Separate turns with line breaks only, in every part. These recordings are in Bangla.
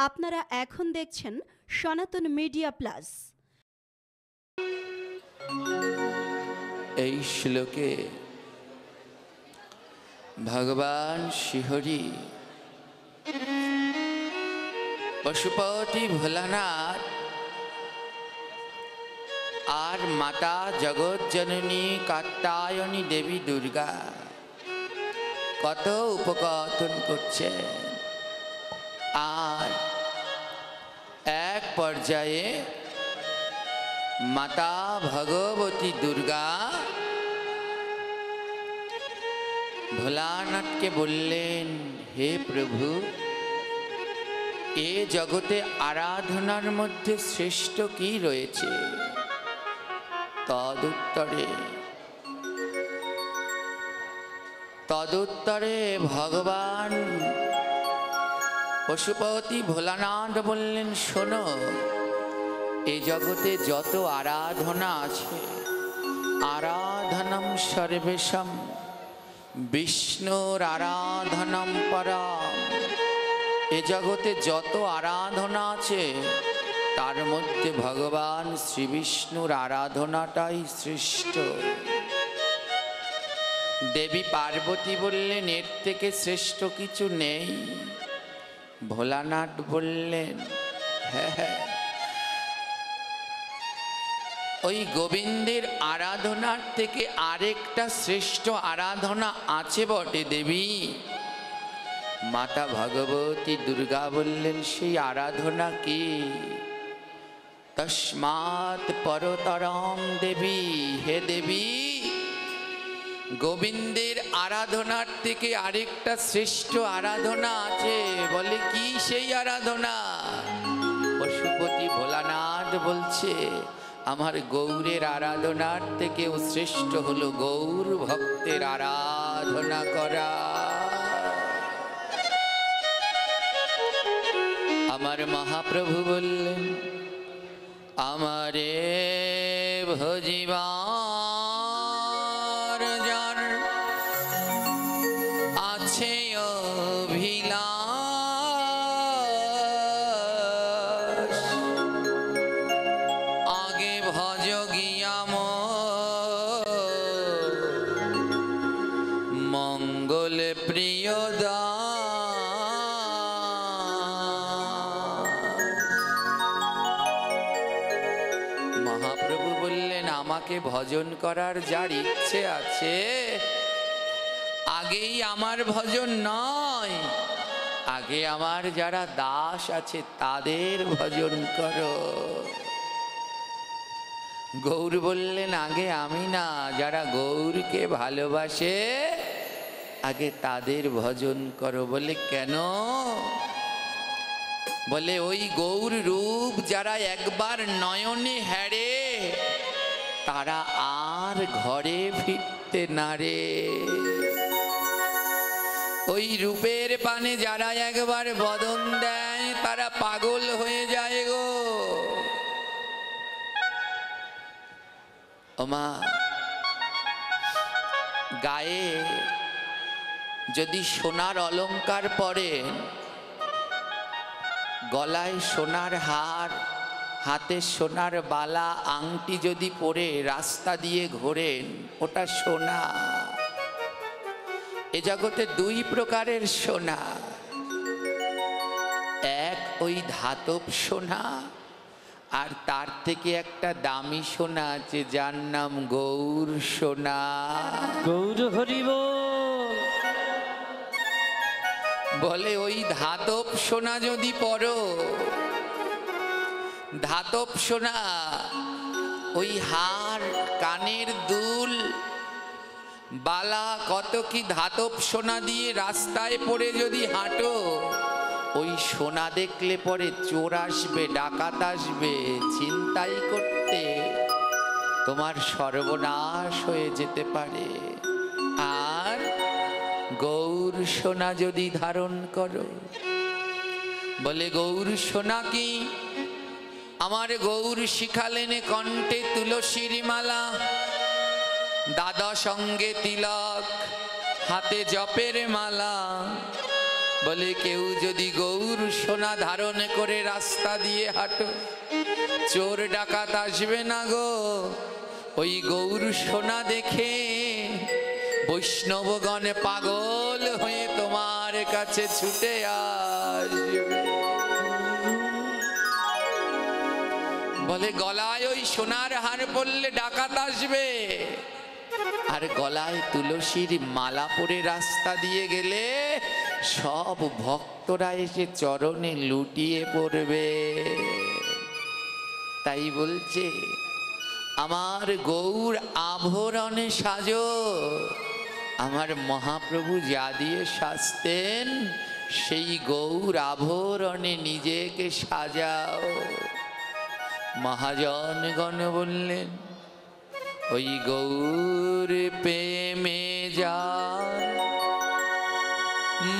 আপনারা এখন দেখছেন সনাতন মিডিয়া প্লাস।
এই শ্লোকে ভগবান শ্রীহরি পশুপতি ভোলানাথ আর মাতা জগৎজননী কাত্যায়নী দেবী দুর্গা কত উপকথন করছে। আর এক পর্যায়ে মাতা ভগবতী দুর্গা ভোলানাথকে বললেন, হে প্রভু, এ জগতে আরাধনার মধ্যে শ্রেষ্ঠ কি রয়েছে? তদুত্তরে ভগবান পশুপতি ভোলানাথ বললেন, শোনো, এ জগতে যত আরাধনা আছে, আরাধনম সর্বেশম বিষ্ণুর আরাধনম পরম। এ জগতে যত আরাধনা আছে তার মধ্যে ভগবান শ্রী বিষ্ণুর আরাধনাটাই শ্রেষ্ঠ। দেবী পার্বতী বললেন, এর থেকে শ্রেষ্ঠ কিছু নেই। ভোলানাথ বললেন, হ্যাঁ, ওই গোবিন্দের আরাধনার থেকে আরেকটা শ্রেষ্ঠ আরাধনা আছে বটে দেবী। মাতা ভগবতী দুর্গা বললেন, সেই আরাধনা কি? তস্মাৎ পরতরম দেবী, হে দেবী, গোবিন্দের আরাধনার থেকে আরেকটা শ্রেষ্ঠ আরাধনা আছে। বলে, কি সেই আরাধনা? পশুপতি ভোলানাথ বলছে, আমার গৌরের আরাধনার থেকেও শ্রেষ্ঠ হলো গৌর ভক্তের আরাধনা করা। আমার মহাপ্রভু বললেন, আমারে ভজিবার যার আছে অভিলাষ, আগে ভজ গিয়াম মঙ্গল প্রিয় মহাপ্রভু বললেন, আমাকে ভজন করার যার ইচ্ছে আছে, আগেই আমার ভজন নয়, আগে আমার যারা দাস আছে তাদের ভজন করো। গৌর বললেন, আগে আমি না, যারা গৌরকে ভালোবাসে আগে তাদের ভজন করো। বলে, কেন? বলে, ওই গৌর রূপ যারা একবার নয়নে হেরে তারা আর ঘরে ফিরতে না রে। ওই রূপের পানে যারা একবার বদন দেয় তারা পাগল হয়ে যায় গো। ওমা, গায়ে যদি সোনার অলংকার পরেন, গলায় সোনার হার, হাতে সোনার বালা, আংটি যদি পরে রাস্তা দিয়ে ঘোরেন, ওটা সোনা। এ জগতে দুই প্রকারের সোনা, এক ওই ধাতব সোনা, আর তার থেকে একটা দামি সোনা আছে যার নাম গৌর সোনা।
গৌর হরি বল।
বলে, ওই ধাতব সোনা যদি পরো, ধাতব সোনা, ওই হার, কানের দুল, বালা, কত কি ধাতব সোনা দিয়ে রাস্তায় পরে যদি হাঁটো, ওই সোনা দেখলে পরে চোর আসবে, ডাকাত আসবে ছিনতাই করতে, তোমার সর্বনাশ হয়ে যেতে পারে। আর গৌর সোনা যদি ধারণ করো, বলে, গৌর সোনা কি? আমার গৌর শিখালেন কণ্ঠে তুলসীর মালা, দাদা সঙ্গে তিলক, হাতে জপের মালা। বলে, কেউ যদি গৌর সোনা সোনা ধারণ করে রাস্তা দিয়ে হাঁটো, চোর ডাকাত আসবে না গো। ওই গৌর সোনা দেখে বৈষ্ণবগণ পাগল হয়ে তোমার কাছে ছুটে আসবে। বলে গলায় ওই সোনার হার পরলে ডাকাত আসবে, আর গলায় তুলসীর মালা পরে রাস্তা দিয়ে গেলে সব ভক্তরা এসে চরণে লুটিয়ে পড়বে। তাই বলছে আমার গৌর আভরণে সাজো। আমার মহাপ্রভু যা দিয়ে সাজতেন সেই গৌর আভরণে নিজেকে সাজাও। মহাজনগণ বললেন ওই গৌর প্রেমে যা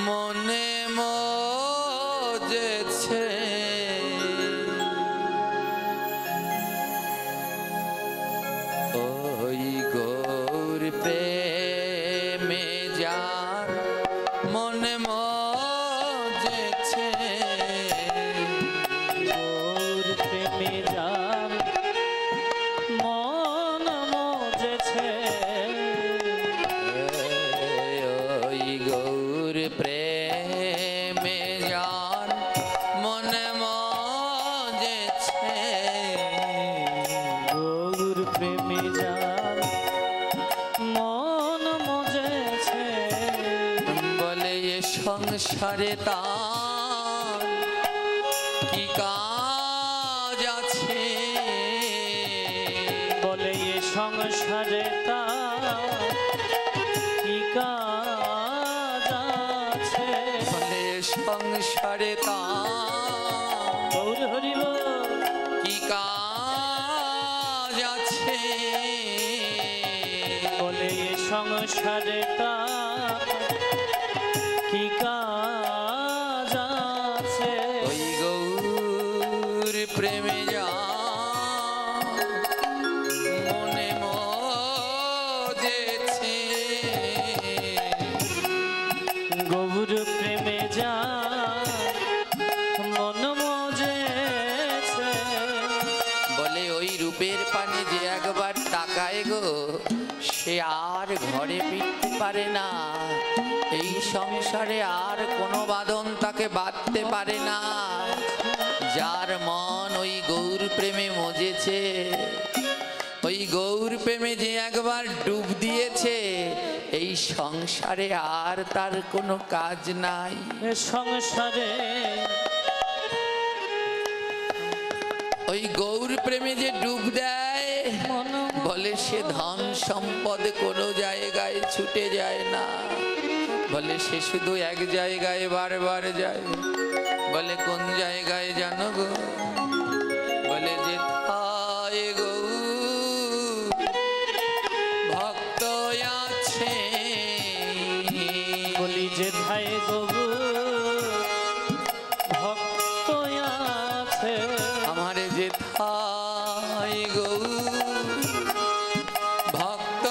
মনে মজেছে, ওই গৌর প্রেমে যা মনে মজেছে,
গৌর প্রেমে যার মন মজেছে,
ওই গৌর প্রেমে যার মনে মজেছে,
গৌর প্রেমে যার মন মজেছে।
বলে এ সংসারে তার কি কাজ আছে,
বলে এ সংসারে তার কি কাজ আছে,
বলে এ সংসারে তার
গৌর হরি বল,
কি কাজ আছে,
বলে এ সংসারে তার কি কাজ আছে,
ওই গৌর প্রেমে যা মনে মজেছে,
গৌর প্রেমে যা মন মজেছে।
বলে ওই রূপের পানে যে একবার তাকায় গো সে আর ঘরে ফিরতে পারে না। এই সংসারে আর কোনো বাঁধন তাকে বাঁধতে পারে না। যার মন ওই গৌর প্রেমে মজেছে, ওই গৌর প্রেমে যে একবার ডুব দিয়েছে, এই সংসারে আর তার কোনো কাজ নাই।
এ সংসারে
ওই গৌর প্রেমে যে ডুব দেয়
মন
বলে সে ধন সম্পদ কোনো জায়গায় ছুটে যায় না। বলে সে শুধু এক জায়গায় বারবার যায়। বলে কোন জায়গায় জানো গো? বলে যে থায় গৌর ভক্ত আছে,
বলি যে ধায় গৌর ভক্ত আছে,
আমার যে থায় গৌর ভক্ত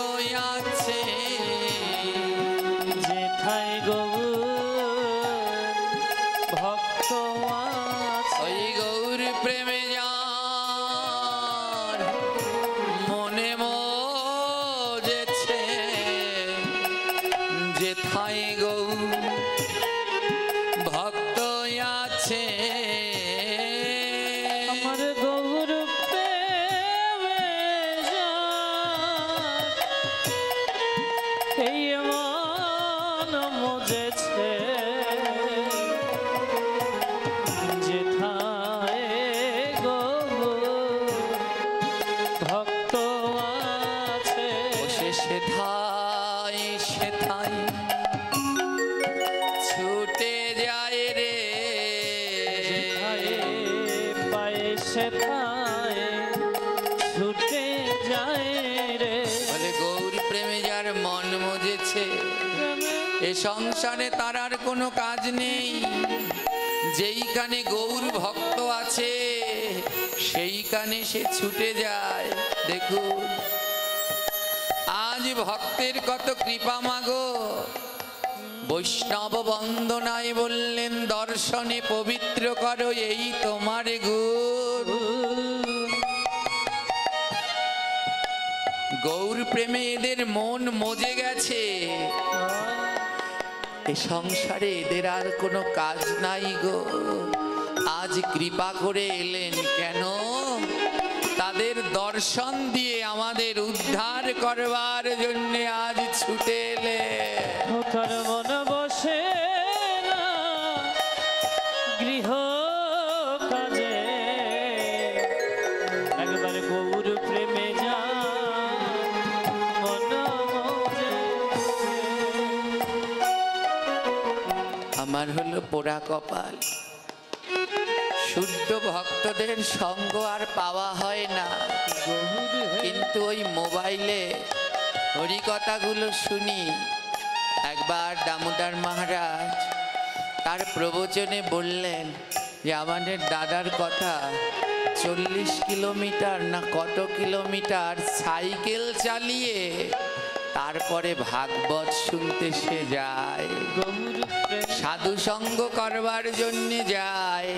আছে,
যে ধায় গৌর ভক্ত আছে।
ওই গৌর প্রেমে যার মনে মজেছে, যে থাই গৌর ভক্ত আছে,
আমার গৌর প্রেমে যার এই মন মজেছে, যেথায় গৌর ভক্ত আছে,
বসে সেথাই সেথাই ছুটে যায় রে,
যেথায় পায়ে সেথায় ছুটে যায় রে।
বলে গৌর প্রেমে যার মন মজেছে, এ সংসারে তার আর কোনো কাজ নেই। যেইখানে গৌর ভক্ত আছে সেইখানে সে ছুটে যায়। দেখুন আজ ভক্তের কত কৃপা মাগো, বৈষ্ণব বন্দনায় বললেন দর্শনে পবিত্র করো এই তোমার গুণ। গৌর প্রেমে এদের মন মজে গেছে, এ সংসারে এদের আর কোনো কাজ নাই গো। আজ কৃপা করে এলেন কেন? তাদের দর্শন দিয়ে আমাদের উদ্ধার করবার জন্য আজ ছুটে এলে।
মুখর মন বসে না গৃহ কাজে, একবার গৌর প্রেমে যা মন মজে।
আমার হলো পোড়া কপাল, শুদ্ধ ভক্তদের সঙ্গ আর পাওয়া হয় না। কিন্তু ওই মোবাইলে হরিকথাগুলো শুনি। একবার দামোদর মহারাজ তার প্রবচনে বললেন যে আমাদের দাদার কথা 40 কিলোমিটার না কত কিলোমিটার সাইকেল চালিয়ে তারপরে ভাগবত শুনতে সে যায়, সাধু সঙ্গ করবার জন্য যায়।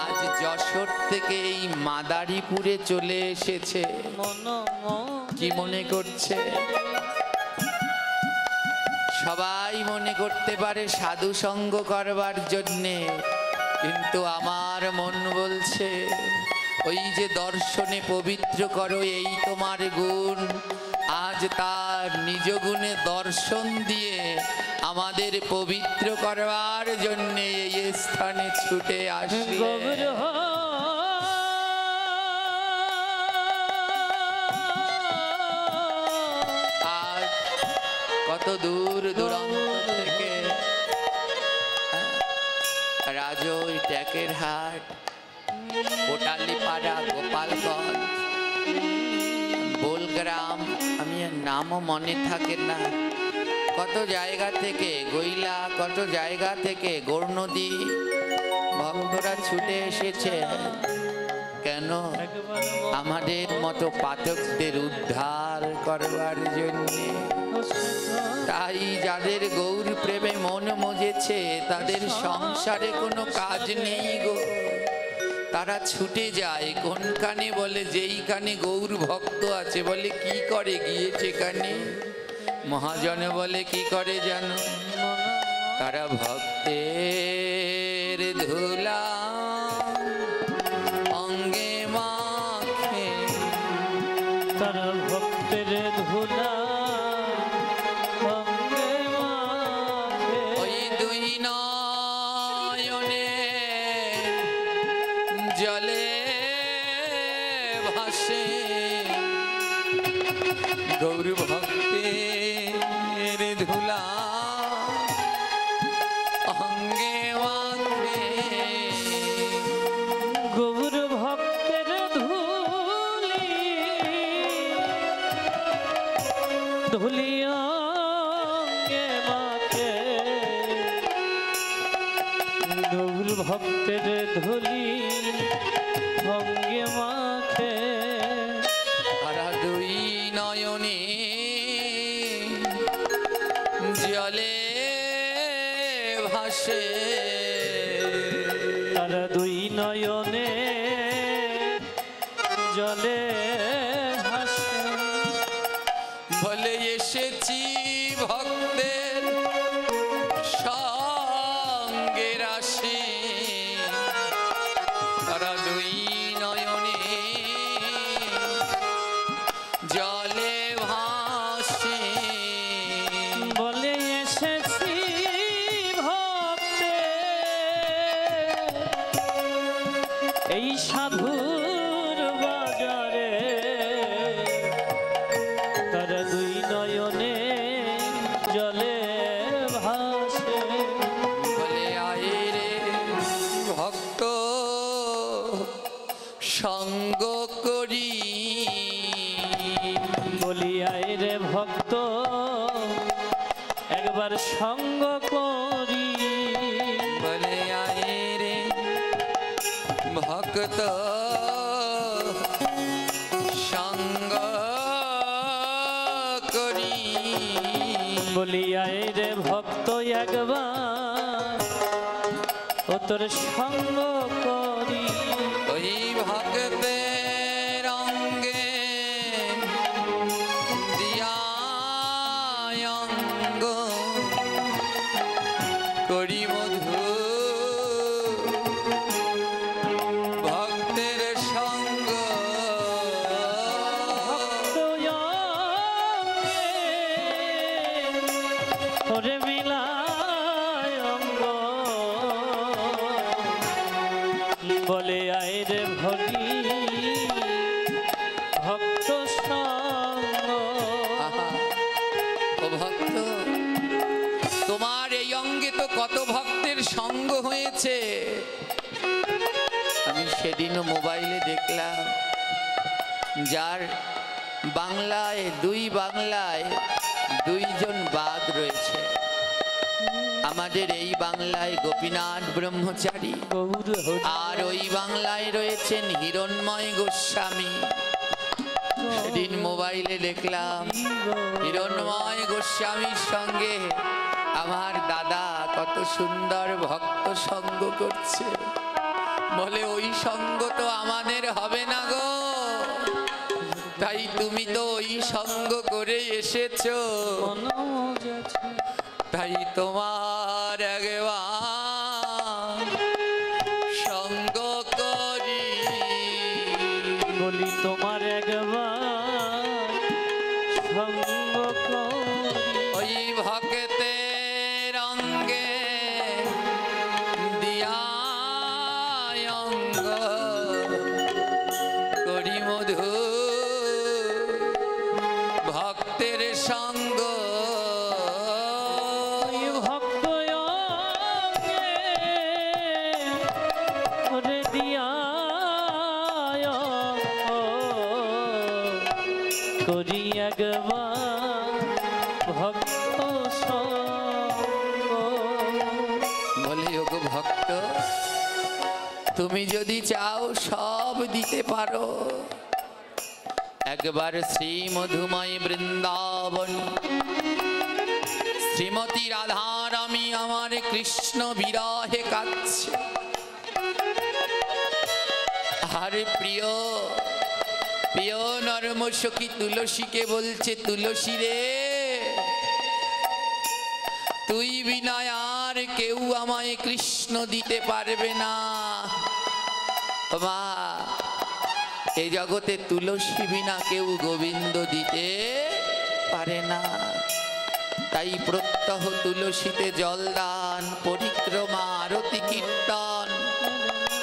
আজ যশোর থেকে এই মাদারীপুরে চলে এসেছে, কি মনে করছে? সবাই মনে করতে পারে সাধু সঙ্গ করবার জন্যে, কিন্তু আমার মন বলছে ওই যে দর্শনে পবিত্র করো এই তোমার গুণ। আজ তার নিজ গুণে দর্শন দিয়ে আমাদের পবিত্র করবার জন্য এই স্থানে ছুটে আসি। আজ কত দূর দূরান্ত থেকে রাজৈ, ট্যাকের হাট, কোটালীপাড়া, গোপালগঞ্জ, বোলগ্রাম, আমি নামও মনে থাকে না, কত জায়গা থেকে, গৈলা, কত জায়গা থেকে, গৌরনদী ভক্তরা ছুটে এসেছে। কেন? আমাদের মতো পাঠকদের উদ্ধার করবার জন্য। তাই যাদের গৌর প্রেমে মন মজেছে তাদের সংসারে কোনো কাজ নেই গো। তারা ছুটে যায় কোনখানে? বলে যেইখানে গৌর ভক্ত আছে। বলে কি করে গিয়েছে কানে? মহাজনে বলে কি করে জানো? তারা ভক্তের ধুলা অঙ্গে মাখে,
তারা ভক্তের ধুলা অঙ্গে মাখে।
ওই দুই নয়নে জলে ভাসে গৌর ভক্তের ধুলা অঙ্গে মাখে।
গৌর ভক্তের ধুলি ধুলি অঙ্গে মাখে, গৌর ভক্তের ধুলি অঙ্গে মাখে।
তারা দুই নয়নে জলে ভাসে,
তারা দুই নয়নে জলে ভাসে।
বলে এসেছি ভক্তের সঙ্গের আসে। তারা দুই নয়নে জলে ভাসে।
বলে এসেছি ভক্তে এই সাধুর বাজারে, তারা দুই নয়নে জলে ভাসে।
বলে আয়ে রে ভক্ত সঙ্গ করি,
বলি আয় রে ভক্ত একবার সঙ্গ করি।
বলে আয়ে রে ভক্ত সঙ্গ করি।
বলি আয় রে ভক্ত একবার ও তোর সঙ্গ করি
ওই ভক্তের অঙ্গে দিয়া অঙ্গ করি মধু ভক্তের সঙ্গ
ওরে মিলায় অঙ্গ বলে আয় রে ভরি ভক্ত সঙ্গ
আহা, ও ভক্ত, তোমার এই অঙ্গে তো কত ভক্তের সঙ্গ হয়েছে। আমি সেদিনও মোবাইলে দেখলাম, যার বাংলায় দুইজন বাদ রয়েছে। আমাদের এই বাংলায় গোপীনাথ ব্রহ্মচারী,
গৌর হরি
আর ওই বাংলায় রয়েছেন হিরণ্ময় গোস্বামী। সেদিন মোবাইলে দেখলাম হিরণ্ময় গোস্বামীর সঙ্গে আমার দাদা কত সুন্দর ভক্ত সঙ্গ করছে। বলে ওই সঙ্গ তো আমাদের হবে না গো, তাই তুমি তো ওই সঙ্গ করে এসেছো,
মনোজ আছে
তাই তোমার একবার সঙ্গ করি।
বলি তোমার একবার সঙ্গ করি
ওই ভক্তের অঙ্গে দিয়া অঙ্গ করি মধু ভক্তের সঙ্গ।
ওই ভক্ত অঙ্গে ওরে দিয়া অঙ্গ করি একবার ভক্ত সঙ্গ
বলে ওগো ভক্ত, তুমি যদি চাও সব দিতে পারো। একবার শ্রী মধুময় বৃন্দাবন শ্রীমতী রাধার আমি আমার কৃষ্ণ বিরহে কাঁদছে। আরে প্রিয় প্রিয় নরম সখী তুলসীকে বলছে, তুলসী রে, তুই বিনা আর কেউ আমায় কৃষ্ণ দিতে পারবে না। মা, এই জগতে তুলসী বিনা কেউ গোবিন্দ দিতে পারে না। তাই প্রত্যহ তুলসীতে জলদান, পরিক্রমা, আরতি, কীর্তন,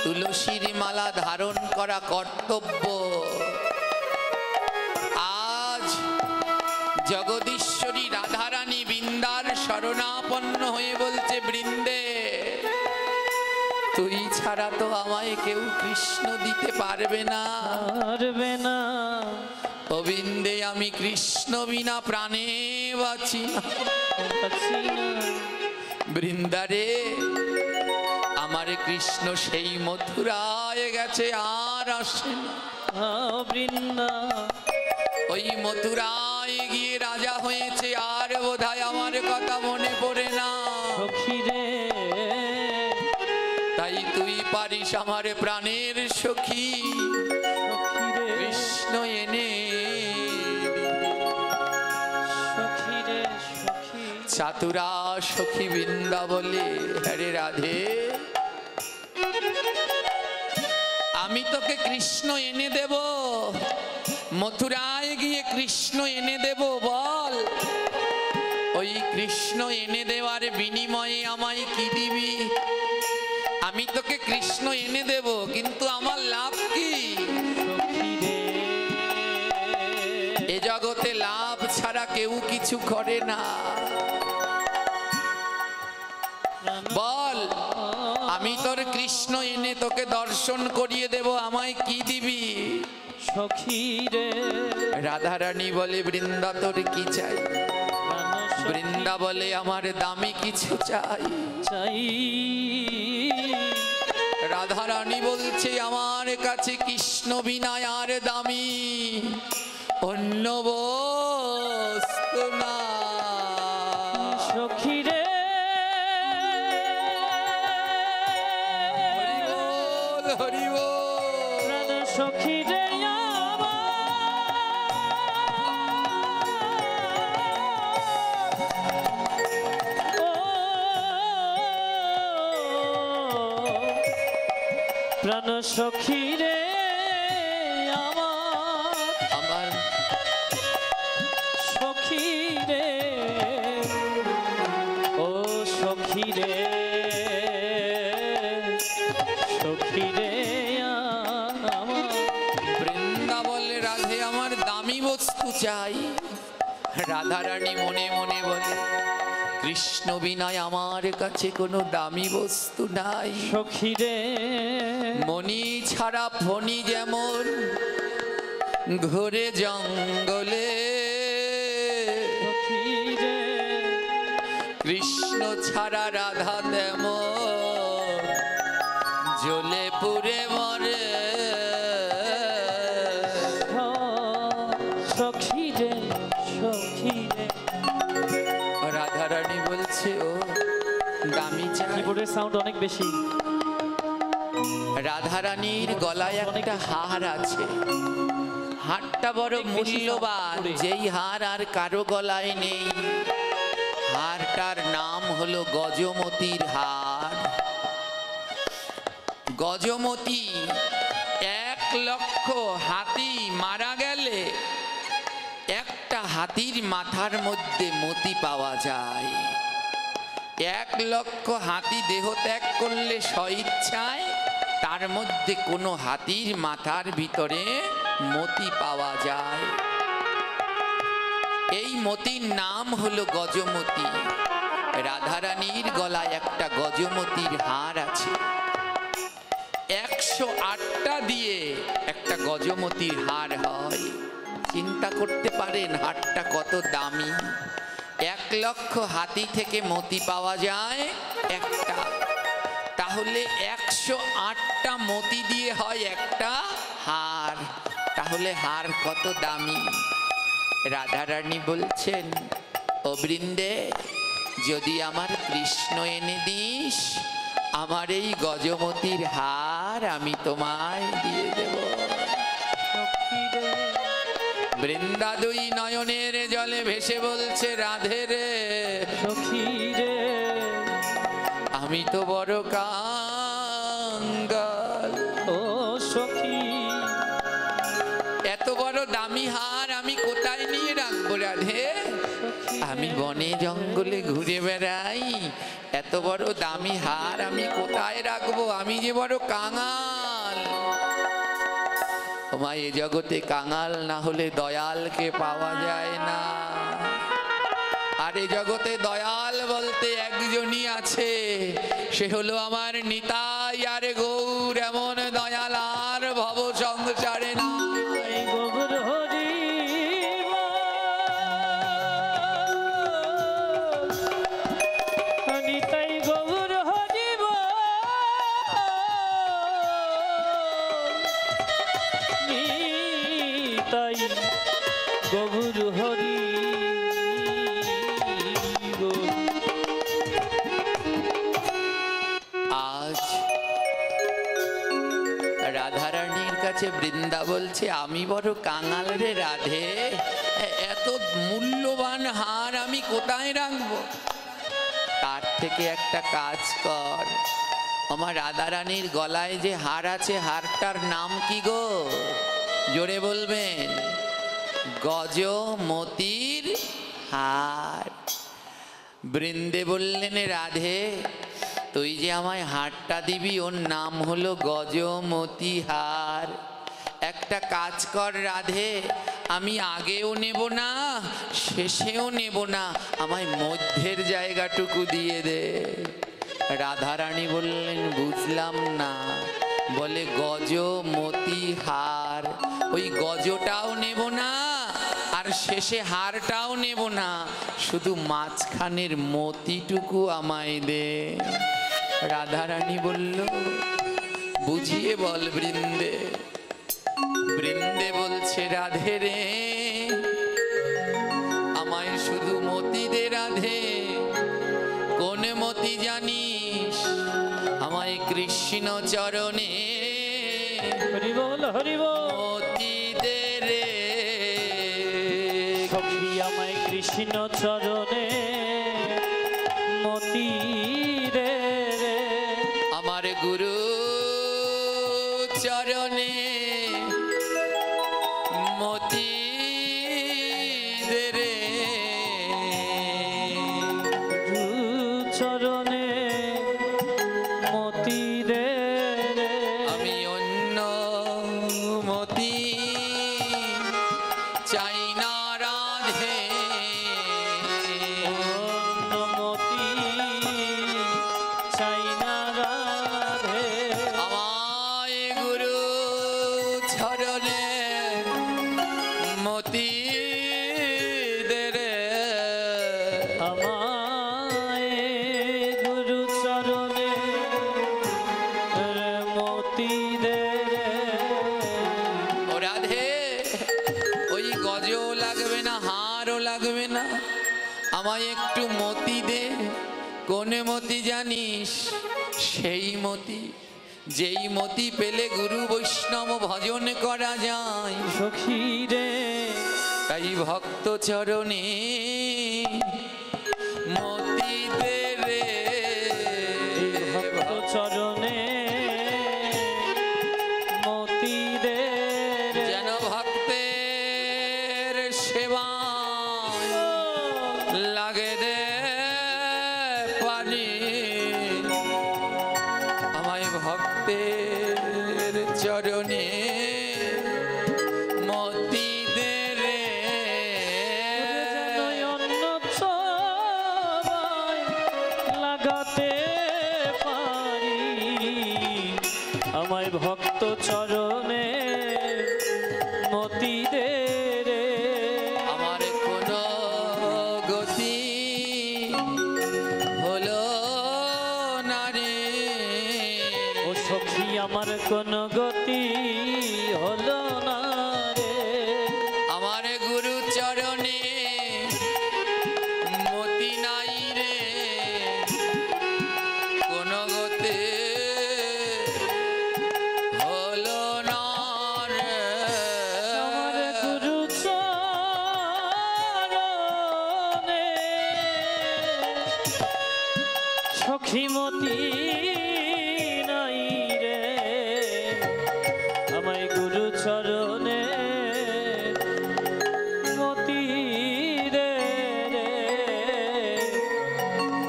তুলসীর মালা ধারণ করা কর্তব্য। আজ জগদীশ্বরী রাধারানী বৃন্দার শরণাপন্ন হয়ে বলছে, বৃন্দে, তুই ছাড়া তো আমায় কেউ কৃষ্ণ দিতে পারবে না।
পারবে না
ও বৃন্দে, আমি কৃষ্ণ বিনা প্রাণে বাঁচি না।
পাচ্ছি না
বৃন্দারে, আমার কৃষ্ণ সেই মথুরায় গেছে, আর আসে না।
বৃন্দা
ওই মথুরায় গিয়ে রাজা হয়েছে, আর বোধহয় আমার কথা মনে পড়ে না।
সখী রে
তাই তুই পারিস আমার প্রাণের সখী
সখী রে
কৃষ্ণ এনে
সখী রে সখী
চাতুরা সখী বৃন্দা বলে, হরে রাধে, আমি তোকে কৃষ্ণ এনে দেব, মথুরায় গিয়ে কৃষ্ণ এনে দেব। বল, ওই কৃষ্ণ এনে দেওয়ার বিনিময়ে আমায় কি দিবি? আমি তোকে কৃষ্ণ এনে দেব, কিন্তু আমার লাভ কি?
সখী রে
এ জগতে লাভ ছাড়া কেউ কিছু করে না। বল, আমি তোর কৃষ্ণ এনে তোকে দর্শন করিয়ে দেব, আমায় কি দিবি?
সখী রে
রাধারানী বলে, বৃন্দা তোর কি চাই? বৃন্দা বলে, আমার দামি কিছু চাই।
চাই
রাধারানী বলছে, আমার কাছে কৃষ্ণ বিনা আর দামি অন্য বস্তু না। বল, হরি বল।
প্রাণ সখী রে প্রাণ সখী রে
আমার
সখী রে, ও সখী রে, সখী রে আমার।
বৃন্দা বলে, রাধে আমার দামি বস্তু চাই। রাধারানী মনে মনে বলে, কৃষ্ণ বিনায় আমার কাছে কোনো দামি বস্তু নাই।
সখী রে
মণি ছাড়া ফণি যেমন ঘোরে জঙ্গলে,
সখী রে
কৃষ্ণ ছাড়া রাধা তেমন জ্বলে পুড়ে মরে।
সখী রে, সখী রে।
রাধারানী বলছে, ও দামি চাই।
কিবোর্ডের সাউন্ড অনেক বেশি।
রাধারানীর গলায় একটা হার আছে, হারটা বড় মূল্যবান, যেই হার আর কারো গলায় নেই। হারটার নাম হলো গজমতির হার। গজমতি, 1,00,000 হাতি মারা গেলে একটা হাতির মাথার মধ্যে মতি পাওয়া যায়। 1,00,000 হাতি দেহ ত্যাগ করলে স্বইচ্ছায় তার মধ্যে কোনো হাতির মাথার ভিতরে মতি পাওয়া যায়। এই মতির নাম হলো গজমতি। রাধারানীর গলায় একটা গজমতির হার আছে। 108টা দিয়ে একটা গজমতির হার হয়। চিন্তা করতে পারেন হারটা কত দামি। 1,00,000 হাতি থেকে মতি পাওয়া যায় একটা, তাহলে 108টা মতি দিয়ে হয় একটা হার। তাহলে হার কত দামি। রাধারানী বলছেন, ও বৃন্দে, যদি আমার কৃষ্ণ এনে দিস, আমার এই গজমতির হার আমি তোমায় দিয়ে দেব। বৃন্দা দুই নয়নের জলে ভেসে বলছে, রাধে রে,
সখী রে,
আমি তো বড় কাঙ্গাল।
ও সখী,
এত বড় দামি হার আমি কোথায় নিয়ে রাখবো রাধে? আমি বনে জঙ্গলে ঘুরে বেড়াই, এত বড় দামি হার আমি কোথায় রাখবো? আমি যে বড় কাঙাল। ওমা, এ জগতে কাঙাল না হলে দয়ালকে পাওয়া যায় না। আর এ জগতে দয়াল বলতে একজনই আছে, সে হলো আমার নিতাই আর গৌর। এমন দয়াল আর ভব সংসারে না।
গৌর হরি নিতাই, গৌর হরি নিতাই, গৌর হরি।
আজ রাধারানীর কাছে বৃন্দা বলছে, আমি বড় কাঙাল রে রাধে, এত মূল্যবান হার আমি কোথায় রাখবো? তার থেকে একটা কাজ কর, আমার রাধারানীর গলায় যে হার আছে, হারটার নাম কি গো? জোরে বলবেন। গজমতির হার। বৃন্দে বললেন, রাধে, তুই যে আমায় হারটা দিবি, ওর নাম হলো গজমতি হার। একটা কাজ কর রাধে, আমি আগেও নেব না, শেষেও নেব না, আমায় মধ্যের জায়গাটুকু দিয়ে দে। রাধারানী বললেন, বুঝলাম না। বলে, গজমতি হার, ওই গজটাও নেব না আর শেষে হারটাও নেব না, শুধু মাঝখানের মতিটুকু আমায় দে। রাধারানী বলল, বুঝিয়ে বল বৃন্দে। বৃন্দে বলছে, রাধে রে, আমায় শুধু মতি দে রাধে। কোন মতি জানিস? আমায় কৃষ্ণ চরণে
হরি বল হরি বল।
মতি দে রে
সখী আমায় কৃষ্ণ চরণে মতি দে রে।
আমার গুরু চরণে মতি দে রে
চরণে মতি দে রে।
আমি অন্য মতি চাই না রাধে
মতি চাই না রাধে।
আমায় গুরু চরণে মতি দে রে
আমায় গুরু চরণে মতি দে রে।
ও রাধে ওই গজও লাগবে না হারও লাগবে না, আমায় একটু মতি দে। কোন মতি জানিস? সেই মতি যেই মতি পেলে গুরু বৈষ্ণব ভজন করা যায়।
সখী রে
তাই ভক্ত চরণে মতি দে রে
ভক্ত চরণে মতি দে রে।
যেন ভক্তের সেবা লাগে দে পানি। আমায় ভক্তের চরণে মতি দে রে
অন্য সবাই লাগাতে পারি আমায় ভক্ত চরণে মতি দে রে।
আমার কোনো গতি হলো না রে
ও সখী আমার কোন গতি হলো না রে।
আমার গুরু চরণে মতি নাই রে কোন গতি হলো না রে
আমার গুরু চরণে সখী মতি নাই রে। আমায় গুরু চরণে মতি দে রে।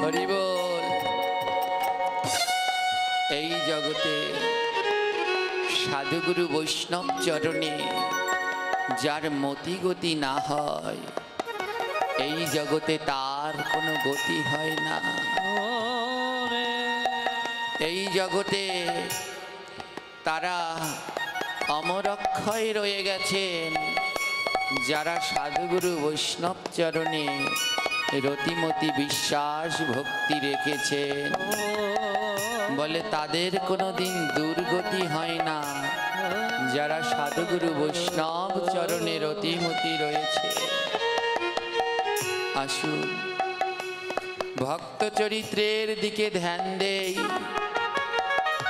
হরি বল। এই জগতে সাধুগুরু বৈষ্ণব চরণে যার মতি গতি না হয়, এই জগতে তার কোনো গতি হয় না।
ওরে
এই জগতে তারা অমরক্ষয় রয়ে গেছেন যারা সাধুগুরু বৈষ্ণব চরণে রতিমতি বিশ্বাস ভক্তি রেখেছেন। বলে তাদের কোনোদিন দুর্গতি হয় না যারা সাধুগুরু বৈষ্ণব চরণে রতিমতি রয়েছে। আসুন ভক্ত চরিত্রের দিকে ধ্যান দেই।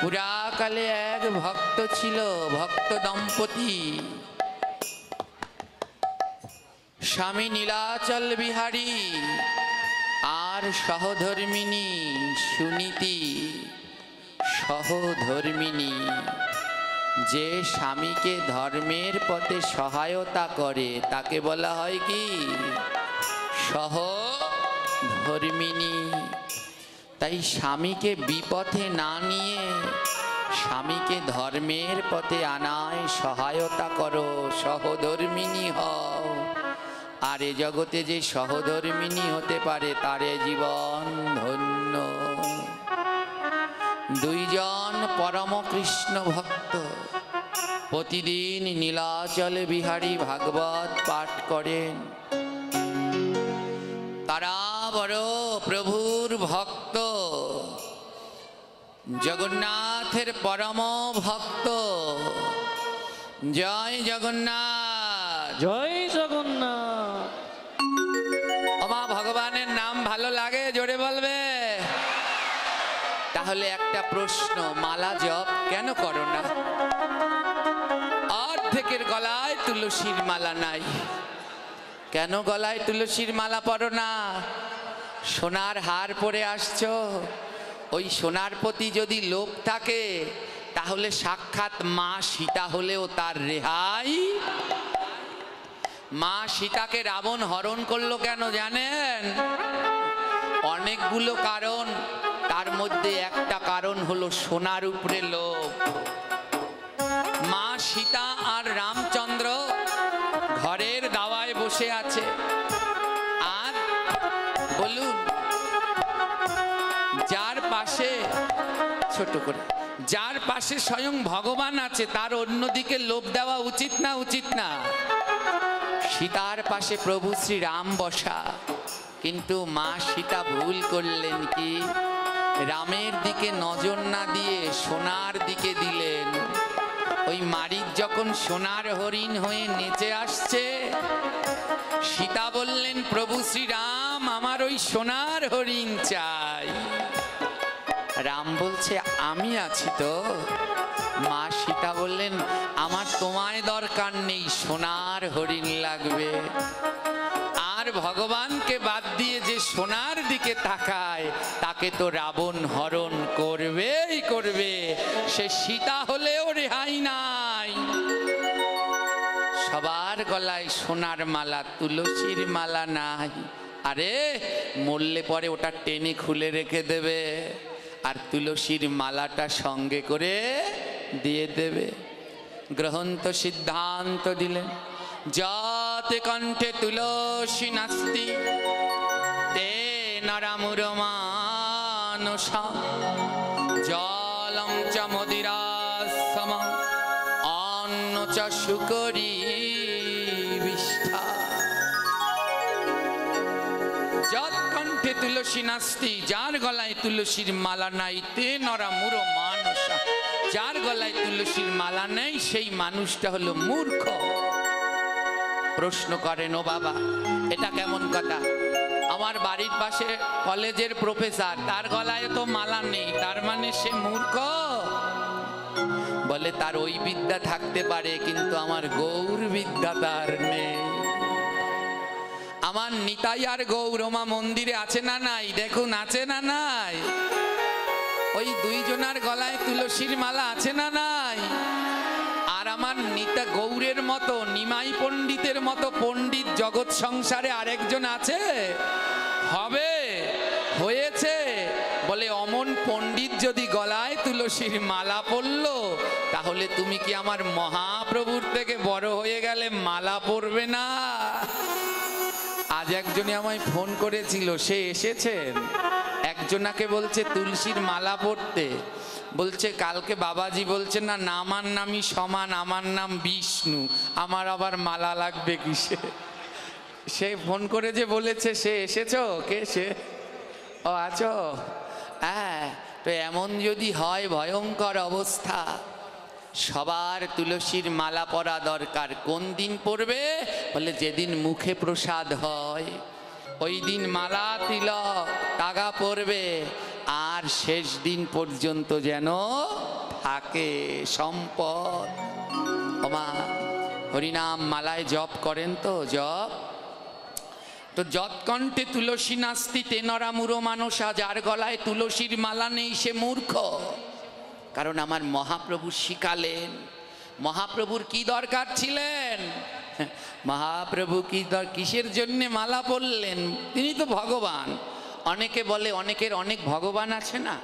পুরাকালে এক ভক্ত ছিল, ভক্ত দম্পতি, স্বামী নীলাচল বিহারী আর সহধর্মিনী সুনীতি। সহধর্মিনী যে স্বামীকে ধর্মের পথে সহায়তা করে তাকে বলা হয় কি? সহধর্মিনী। তাই স্বামীকে বিপথে না নিয়ে স্বামীকে ধর্মের পথে আনায় সহায়তা করো, সহধর্মিনী হও। আর এ জগতে যে সহধর্মিনী হতে পারে তারে জীবন ধন্য। দুইজন পরম কৃষ্ণ ভক্ত প্রতিদিন নীলাচল বিহারী ভাগবত পাঠ করেন। তারা বড় প্রভুর ভক্ত, জগন্নাথের পরম ভক্ত। জয় জগন্নাথ,
জয় জগন্নাথ।
ওমা ভগবানের নাম ভালো লাগে? জোরে বলবে। তাহলে একটা প্রশ্ন, মালা জপ কেন করো না? গলায় তুলসীর মালা নাই। কেন গলায় তুলসীর মালা পরো না? সোনার হার পরে আসছো, ওই সোনার প্রতি যদি লোভ থাকে তাহলে সাক্ষাৎ মা সীতা হলেও তার রেহাই। মা সীতাকে রাবণ হরণ করলো কেন জানেন? অনেকগুলো কারণ, তার মধ্যে একটা কারণ হলো সোনার উপরে লোভ। মা সীতা আর রামচন্দ্র ঘরের দাওয়ায় বসে আছে, আর বলুন যার পাশে, ছোট করে, যার পাশে স্বয়ং ভগবান আছে তার অন্যদিকে লোভ দেওয়া উচিত না উচিত না? সীতার পাশে প্রভু শ্রী রাম বসা, কিন্তু মা সীতা ভুল করলেন কি? রামের দিকে নজর না দিয়ে সোনার দিকে দিলেন। ওই মারিচ যখন সোনার হরিণ হয়ে নেচে আসছে, সীতা বললেন প্রভু শ্রীরাম আমার ওই সোনার হরিণ চাই। রাম বলছে আমি আছি তো। মা সীতা বললেন আমার তোমায় দরকার নেই, সোনার হরিণ লাগবে। আর ভগবানকে বাদ দিয়ে যে সোনার দিকে তাকায় তাকে তো রাবণ হরণ করবেই করবে, সে সীতা হলেও রেহাই নাই। সবার গলায় সোনার মালা, তুলসীর মালা নাই। আরে মরলে পরে ওটা টেনে খুলে রেখে দেবে, আর তুলসীর মালাটা সঙ্গে করে দিয়ে দেবে। গ্রহন্ত সিদ্ধান্ত দিলেন, যাতে কণ্ঠে তুলসী নাস্তি তে নরামুর মানসা জলম চ মদিরাসম অন্ন চ শুকরি বিষ্ঠা। যৎ কণ্ঠে তুলসী নাস্তি, যার গলায় তুলসীর মালা নাই, তে নরামুর মানসা, যার গলায় তুলসীর মালা নেই সেই মানুষটা হলো মূর্খ। প্রশ্ন করেন, ও বাবা এটা কেমন কথা? আমার বাড়ির পাশে কলেজের প্রফেসর, তার গলায় তো মালা নেই, তার মানে সে মূর্খ? বলে তার ওই বিদ্যা থাকতে পারে, কিন্তু আমার গৌর বিদ্যা তার নেই। আমার নিতাই আর গৌরমা মন্দিরে আছে না নাই? দেখুন আছে না নাই? ওই দুইজনার গলায় তুলসীর মালা আছে না নাই? আর আমার নিতা গৌরের মতো, নিমাই পণ্ডিতের মতো পণ্ডিত জগৎ সংসারে আরেকজন আছে? হবে, হয়েছে। বলে অমন পণ্ডিত যদি গলায় তুলসীর মালা পরলো, তাহলে তুমি কি আমার মহাপ্রভুর থেকে বড় হয়ে গেলে মালা পরবে না? আজ একজনে আমায় ফোন করেছিল, সে এসেছেন, একজনাকে বলছে তুলসীর মালা পড়তে, বলছে কালকে বাবাজি বলছে না আমার নামই সমান, আমার নাম বিষ্ণু, আমার আবার মালা লাগবে কিসে? সে ফোন করে যে বলেছে সে এসেছো? কে সে? ও আছো? হ্যাঁ, তো এমন যদি হয় ভয়ঙ্কর অবস্থা, সবার তুলসীর মালা পরা দরকার। কোন দিন পড়বে? বলে যেদিন মুখে প্রসাদ হয় ওই দিন মালা তিলক তাগা পড়বে, আর শেষ দিন পর্যন্ত যেন থাকে সম্পদ। ওমা হরিনাম মালায় জপ করেন তো? জপ তো যৎকণ্ঠে তুলসী নাস্তি তে নরামুর মানসা, যার গলায় তুলসীর মালা নেই সে মূর্খ। কারণ আমার মহাপ্রভু শিখালেন। মহাপ্রভুর কি দরকার ছিলেন? মহাপ্রভু কিসের জন্যে মালা পরলেন? তিনি তো ভগবান। অনেকে বলে অনেকের অনেক ভগবান আছে না,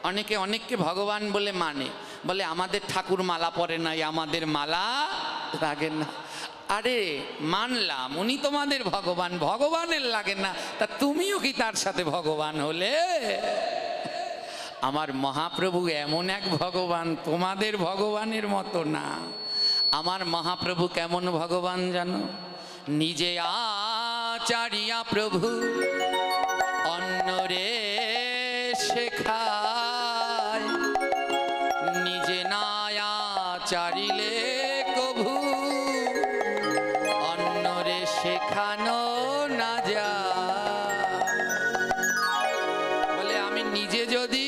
অনেকে অনেককে ভগবান বলে মানে, বলে আমাদের ঠাকুর মালা পরে নাই, আমাদের মালা লাগে না। আরে মানলাম উনি তোমাদের ভগবান, ভগবানের লাগে না, তা তুমিও কি তার সাথে ভগবান হলে? আমার মহাপ্রভু এমন এক ভগবান, তোমাদের ভগবানের মতো না। আমার মহাপ্রভু কেমন ভগবান জানো? নিজে আচারিয়া প্রভু অন্যরে শেখায়, নিজে না আচারিলে কভু অন্যরে শেখানো না যায়। বলে আমি নিজে যদি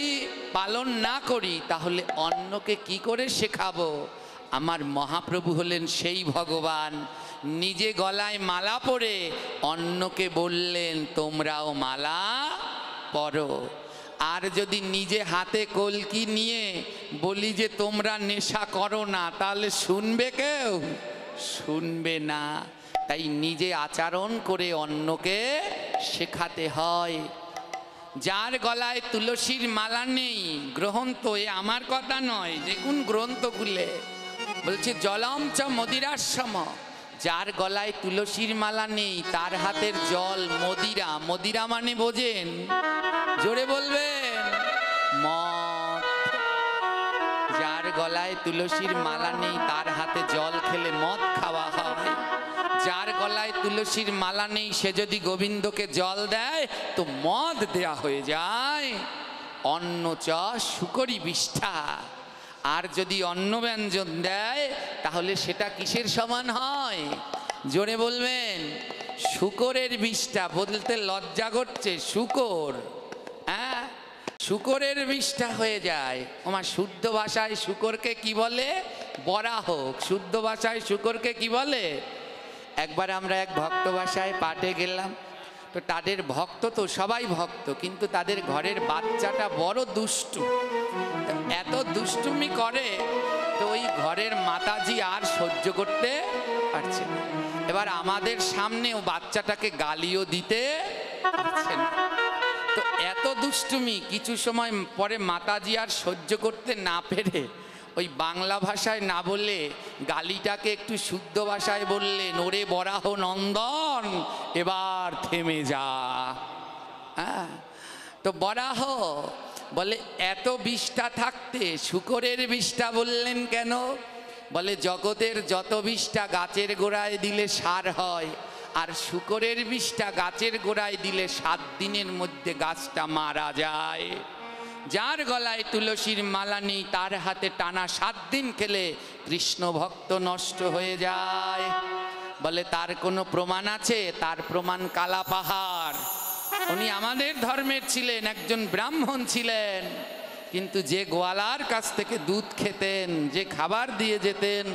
পালন না করি তাহলে অন্যকে কি করে শেখাবো? আমার মহাপ্রভু হলেন সেই ভগবান, নিজে গলায় মালা পরে অন্যকে বললেন তোমরাও মালা পরো। আর যদি নিজে হাতে কলকি নিয়ে বলি যে তোমরা নেশা করো না, তাহলে শুনবে কেউ? শুনবে না। তাই নিজে আচরণ করে অন্যকে শেখাতে হয়। যার গলায় তুলসীর মালা নেই, গ্রন্থ, এ আমার কথা নয়, দেখুন গ্রন্থগুলো বলছে জলম চ মদিরাসম, যার গলায় তুলসীর মালা নেই তার হাতের জল মদিরা। মদিরা মানে বোঝেন? জোরে বলবেন, মদ। যার গলায় তুলসীর মালা নেই তার হাতে জল খেলে মদ খাওয়া হয়। যার গলায় তুলসীর মালা নেই সে যদি গোবিন্দকে জল দেয় তো মদ দেয়া হয়ে যায়। অন্ন চ শুকরি বিষ্ঠা, আর যদি অন্ন ব্যঞ্জন দেয় তাহলে সেটা কিসের সমান হয়? জোরে বলবেন, শুকরের বিষ্ঠা। বলতে লজ্জা করছে, শুকর, হ্যাঁ, শুকরের বিষ্ঠা হয়ে যায়। আমার শুদ্ধ ভাষায় শুকরকে কি বলে? বরাহক। শুদ্ধ ভাষায় শুকরকে কি বলে? একবার আমরা এক ভক্ত ভাষায় পাঠে গেলাম, তো তাদের ভক্ত, তো সবাই ভক্ত, কিন্তু তাদের ঘরের বাচ্চাটা বড় দুষ্টু। এত দুষ্টুমি করে তো ওই ঘরের মাতাজি আর সহ্য করতে পারছে না। এবার আমাদের সামনে ও বাচ্চাটাকে গালিও দিতে পারছে না। তো এত দুষ্টুমি, কিছু সময় পরে মাতাজি আর সহ্য করতে না পেরে ওই বাংলা ভাষায় না বলে গালিটাকে একটু শুদ্ধ ভাষায় বললেন, ওরে বরাহ নন্দন এবার থেমে যা। হ্যাঁ, তো বরাহ বলে এত বিষ্ঠা থাকতে শুকরের বিষ্ঠা বললেন কেন? বলে জগতের যত বিষ্ঠা গাছের গোড়ায় দিলে সার হয়, আর শুকরের বিষ্ঠা গাছের গোড়ায় দিলে 7 দিনের মধ্যে গাছটা মারা যায়। যার গলায় তুলসীর মালা নেই তার হাতে টানা 7 দিন খেলে কৃষ্ণ ভক্ত নষ্ট হয়ে যায়। বলে তার কোনো প্রমাণ আছে? তার প্রমাণ কালা পাহাড়। উনি আমাদের ধর্মের ছিলেন, একজন ব্রাহ্মণ ছিলেন, কিন্তু যে গোয়ালার কাছ থেকে দুধ খেতেন, যে খাবার দিয়ে যেতেন,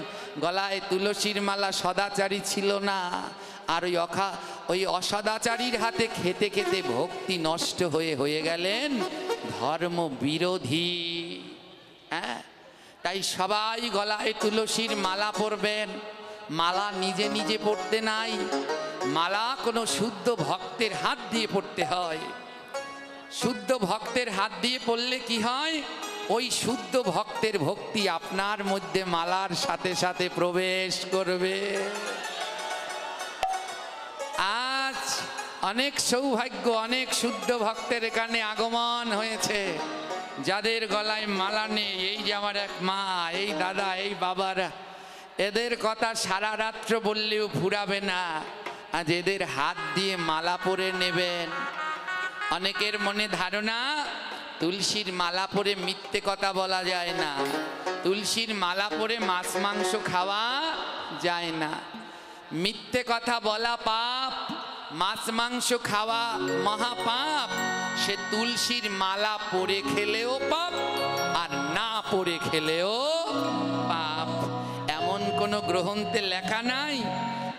গলায় তুলসীর মালা, সদাচারী ছিল না। আর ওই অসদাচারীর হাতে খেতে খেতে ভক্তি নষ্ট হয়ে গেলেন ধর্ম বিরোধী। হ্যাঁ, তাই সবাই গলায় তুলসীর মালা পরবেন। মালা নিজে নিজে পড়তে নাই, মালা কোনো শুদ্ধ ভক্তের হাত দিয়ে পড়তে হয়। শুদ্ধ ভক্তের হাত দিয়ে পড়লে কি হয়? ওই শুদ্ধ ভক্তের ভক্তি আপনার মধ্যে মালার সাথে সাথে প্রবেশ করবে। আজ অনেক সৌভাগ্য, অনেক শুদ্ধ ভক্তের এখানে আগমন হয়েছে, যাদের গলায় মালা নেই। এই যে আমার এক মা, এই দাদা, এই বাবারা, এদের কথা সারা রাত্র বললেও ফুরাবে না। আজ এদের হাত দিয়ে মালা পরে নেবেন। অনেকের মনে ধারণা তুলসীর মালা পরে মিথ্যে কথা বলা যায় না, তুলসীর মালা পরে মাছ মাংস খাওয়া যায় না। মিথ্যে কথা বলা পাপ, মাছ মাংস খাওয়া মহাপাপ। সে তুলসীর মালা পরে খেলেও পাপ, আর না পরে খেলেও পাপ। এমন কোনো গ্রন্থে লেখা নাই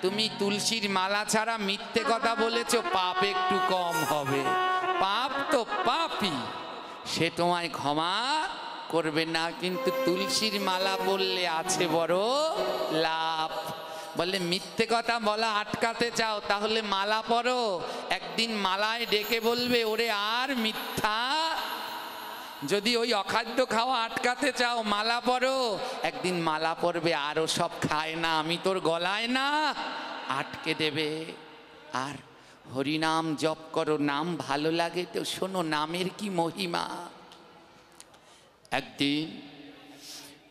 তুমি তুলসীর মালা ছাড়া মিথ্যে কথা বলেছো, পাপ একটু কম হবে। পাপ তো পাপই, সে তোমায় ক্ষমা করবে না। কিন্তু তুলসীর মালা বললে আছে বড় লাভ। বলে মিথ্যে কথা বলা আটকাতে চাও, তাহলে মালা পরো। একদিন মালায় ডেকে বলবে, ওরে আর মিথ্যা। যদি ওই অখাদ্য খাওয়া আটকাতে চাও, মালা পরো। একদিন মালা পরবে, আরও সব খায় না, আমি তোর গলায় না, আটকে দেবে। আর হরিনাম জপ করো, নাম ভালো লাগে তো শোনো, নামের কি মহিমা। একদিন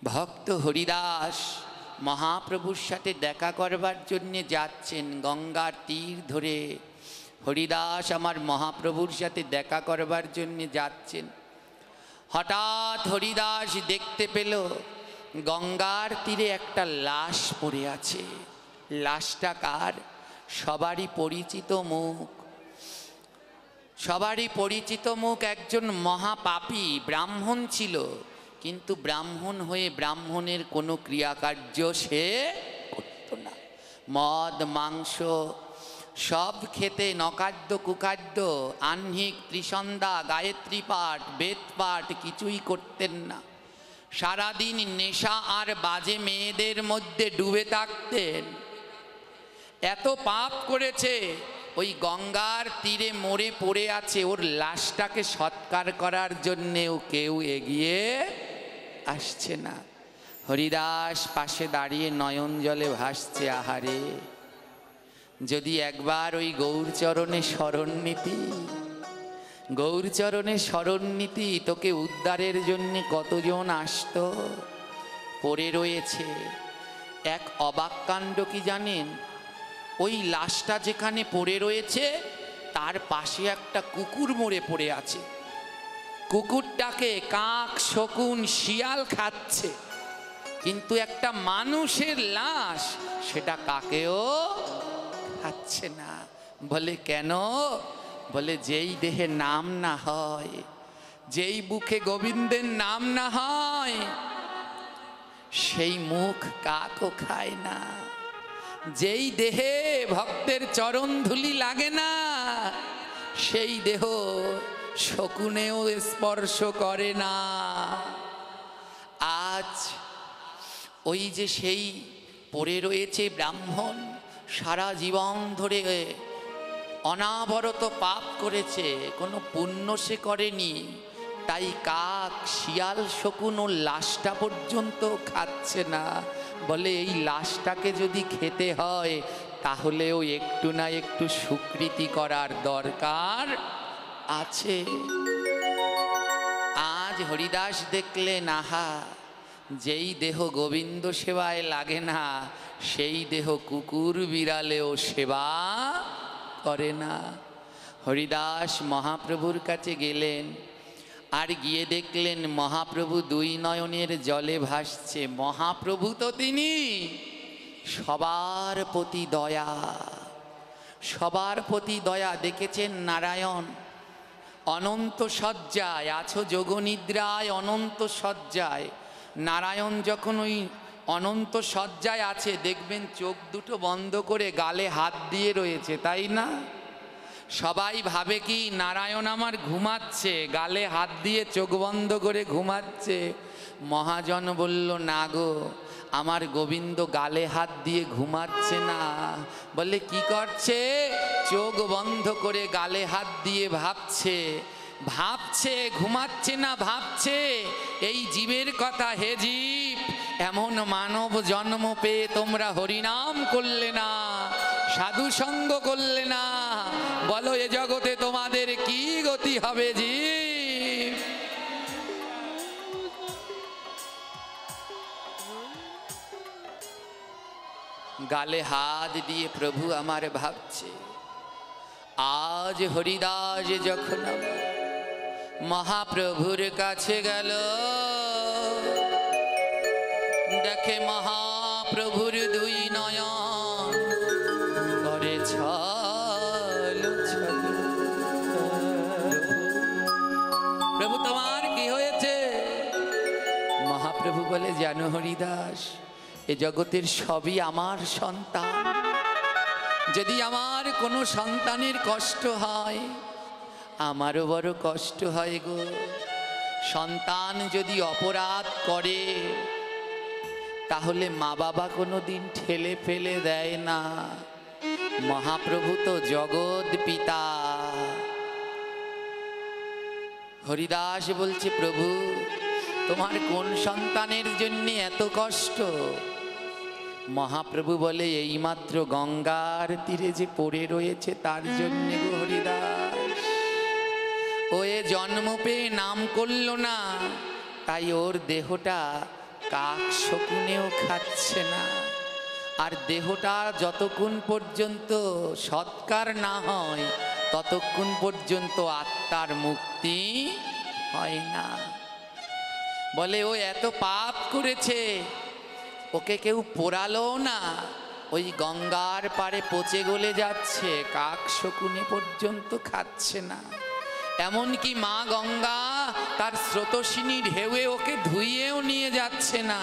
ভক্ত হরিদাস মহাপ্রভুর সাথে দেখা করবার জন্যে যাচ্ছেন, গঙ্গার তীর ধরে হরিদাস আমার মহাপ্রভুর সাথে দেখা করবার জন্যে যাচ্ছেন। হঠাৎ হরিদাস দেখতে পেল গঙ্গার তীরে একটা লাশ পড়ে আছে। লাশটা কার? সবারই পরিচিত মুখ, সবারই পরিচিত মুখ। একজন মহাপাপী ব্রাহ্মণ ছিল, কিন্তু ব্রাহ্মণ হয়ে ব্রাহ্মণের কোনো ক্রিয়াকার্য সে করত না। মদ মাংস সব খেতে, নকাদ্য কুকাদ্য, আহ্নিক ত্রিসন্ধ্যা গায়ত্রী পাঠ বেদ পাঠ কিছুই করতেন না। সারাদিন নেশা আর বাজে মেয়েদের মধ্যে ডুবে থাকতেন। এত পাপ করেছে, ওই গঙ্গার তীরে মরে পড়ে আছে, ওর লাশটাকে সৎকার করার জন্যেও কেউ এগিয়ে আসছে না। হরিদাস পাশে দাঁড়িয়ে নয়ন জলে ভাসছে, আহারে যদি একবার ওই গৌরচরণে শরণ নিতি, গৌরচরণে শরণ নিতি, তোকে উদ্ধারের জন্যে কতজন আসতো। পড়ে রয়েছে। এক অবাক কাণ্ড কি জানেন? ওই লাশটা যেখানে পড়ে রয়েছে তার পাশে একটা কুকুর মরে পড়ে আছে। কুকুরটাকে কাক শকুন শিয়াল খাচ্ছে, কিন্তু একটা মানুষের লাশ সেটা কাকেও খাচ্ছে না। বলে কেন? বলে যেই দেহে নাম না হয়, যেই বুকে গোবিন্দের নাম না হয়, সেই মুখ কাকও খায় না। যেই দেহে ভক্তের চরণ ধুলি লাগে না, সেই দেহ শকুনেও স্পর্শ করে না। আজ ওই যে সেই পড়ে রয়েছে ব্রাহ্মণ, সারা জীবন ধরে অনাবরত পাপ করেছে, কোনো পুণ্য সে করেনি, তাই কাক শিয়াল শকুন ওর লাশটা পর্যন্ত খাচ্ছে না। বলে এই লাশটাকে যদি খেতে হয় তাহলেও একটু না একটু স্বীকৃতি করার দরকার আছে। আজ হরিদাস দেখলেন, আহা, যেই দেহ গোবিন্দ সেবায় লাগে না, সেই দেহ কুকুর বিড়ালেও সেবা করে না। হরিদাস মহাপ্রভুর কাছে গেলেন, আর গিয়ে দেখলেন মহাপ্রভু দুই নয়নের জলে ভাসছে। মহাপ্রভু তো তিনি সবার প্রতি দয়া, সবার প্রতি দয়া। দেখেছেন নারায়ণ অনন্ত শয্যায় আছো, যোগনিদ্রায় অনন্ত শয্যায়। নারায়ণ যখন ওই অনন্ত শয্যায় আছে, দেখবেন চোখ দুটো বন্ধ করে গালে হাত দিয়ে রয়েছে, তাই না? সবাই ভাবে কি নারায়ণ আমার ঘুমাচ্ছে, গালে হাত দিয়ে চোখ বন্ধ করে ঘুমাচ্ছে। মহাজন বলল, না গো, আমার গোবিন্দ গালে হাত দিয়ে ঘুমাচ্ছে না। বলে কি করছে? চোখ বন্ধ করে গালে হাত দিয়ে ভাবছে। ভাবছে, ঘুমাচ্ছে না, ভাবছে এই জীবের কথা। হে জীব, এমন মানব জন্ম পেয়ে তোমরা হরিনাম করলে না, সাধু সঙ্গ করলে না, বলো এ জগতে তোমাদের কি গতি হবে জীব? গালে হাত দিয়ে প্রভু আমার ভাবছে। আজ হরিদাস যখন মহাপ্রভুর কাছে গেল, দেখে মহাপ্রভুর দুই নয়ন করে ছল ছল। প্রভু তোমার কি হয়েছে? মহাপ্রভু বলে, জানো হরিদাস, এ জগতের সবই আমার সন্তান। যদি আমার কোনো সন্তানের কষ্ট হয়, আমারও বড় কষ্ট হয় গো। সন্তান যদি অপরাধ করে তাহলে মা বাবা কোনো দিন ঠেলে ফেলে দেয় না। মহাপ্রভু তো জগৎ পিতা। হরিদাস বলছে, প্রভু তোমার কোন সন্তানের জন্য এত কষ্ট? মহাপ্রভু বলে, এইমাত্র গঙ্গার তীরে যে পড়ে রয়েছে তার জন্য গো হরিদাস। ও এ জন্ম পেয়ে নাম করল না, তাই ওর দেহটা কাক শকুনেও খাচ্ছে না। আর দেহটা যতক্ষণ পর্যন্ত সৎকার না হয় ততক্ষণ পর্যন্ত আত্মার মুক্তি হয় না। বলে ও এত পাপ করেছে, ওকে কেউ পোড়ালো না, ওই গঙ্গার পাড়ে পচে গলে যাচ্ছে, কাক শকুনে পর্যন্ত খাচ্ছে না। এমনকি মা গঙ্গা তার স্রোতস্বিনী ঢেউয়ে ওকে ধুইয়েও নিয়ে যাচ্ছে না,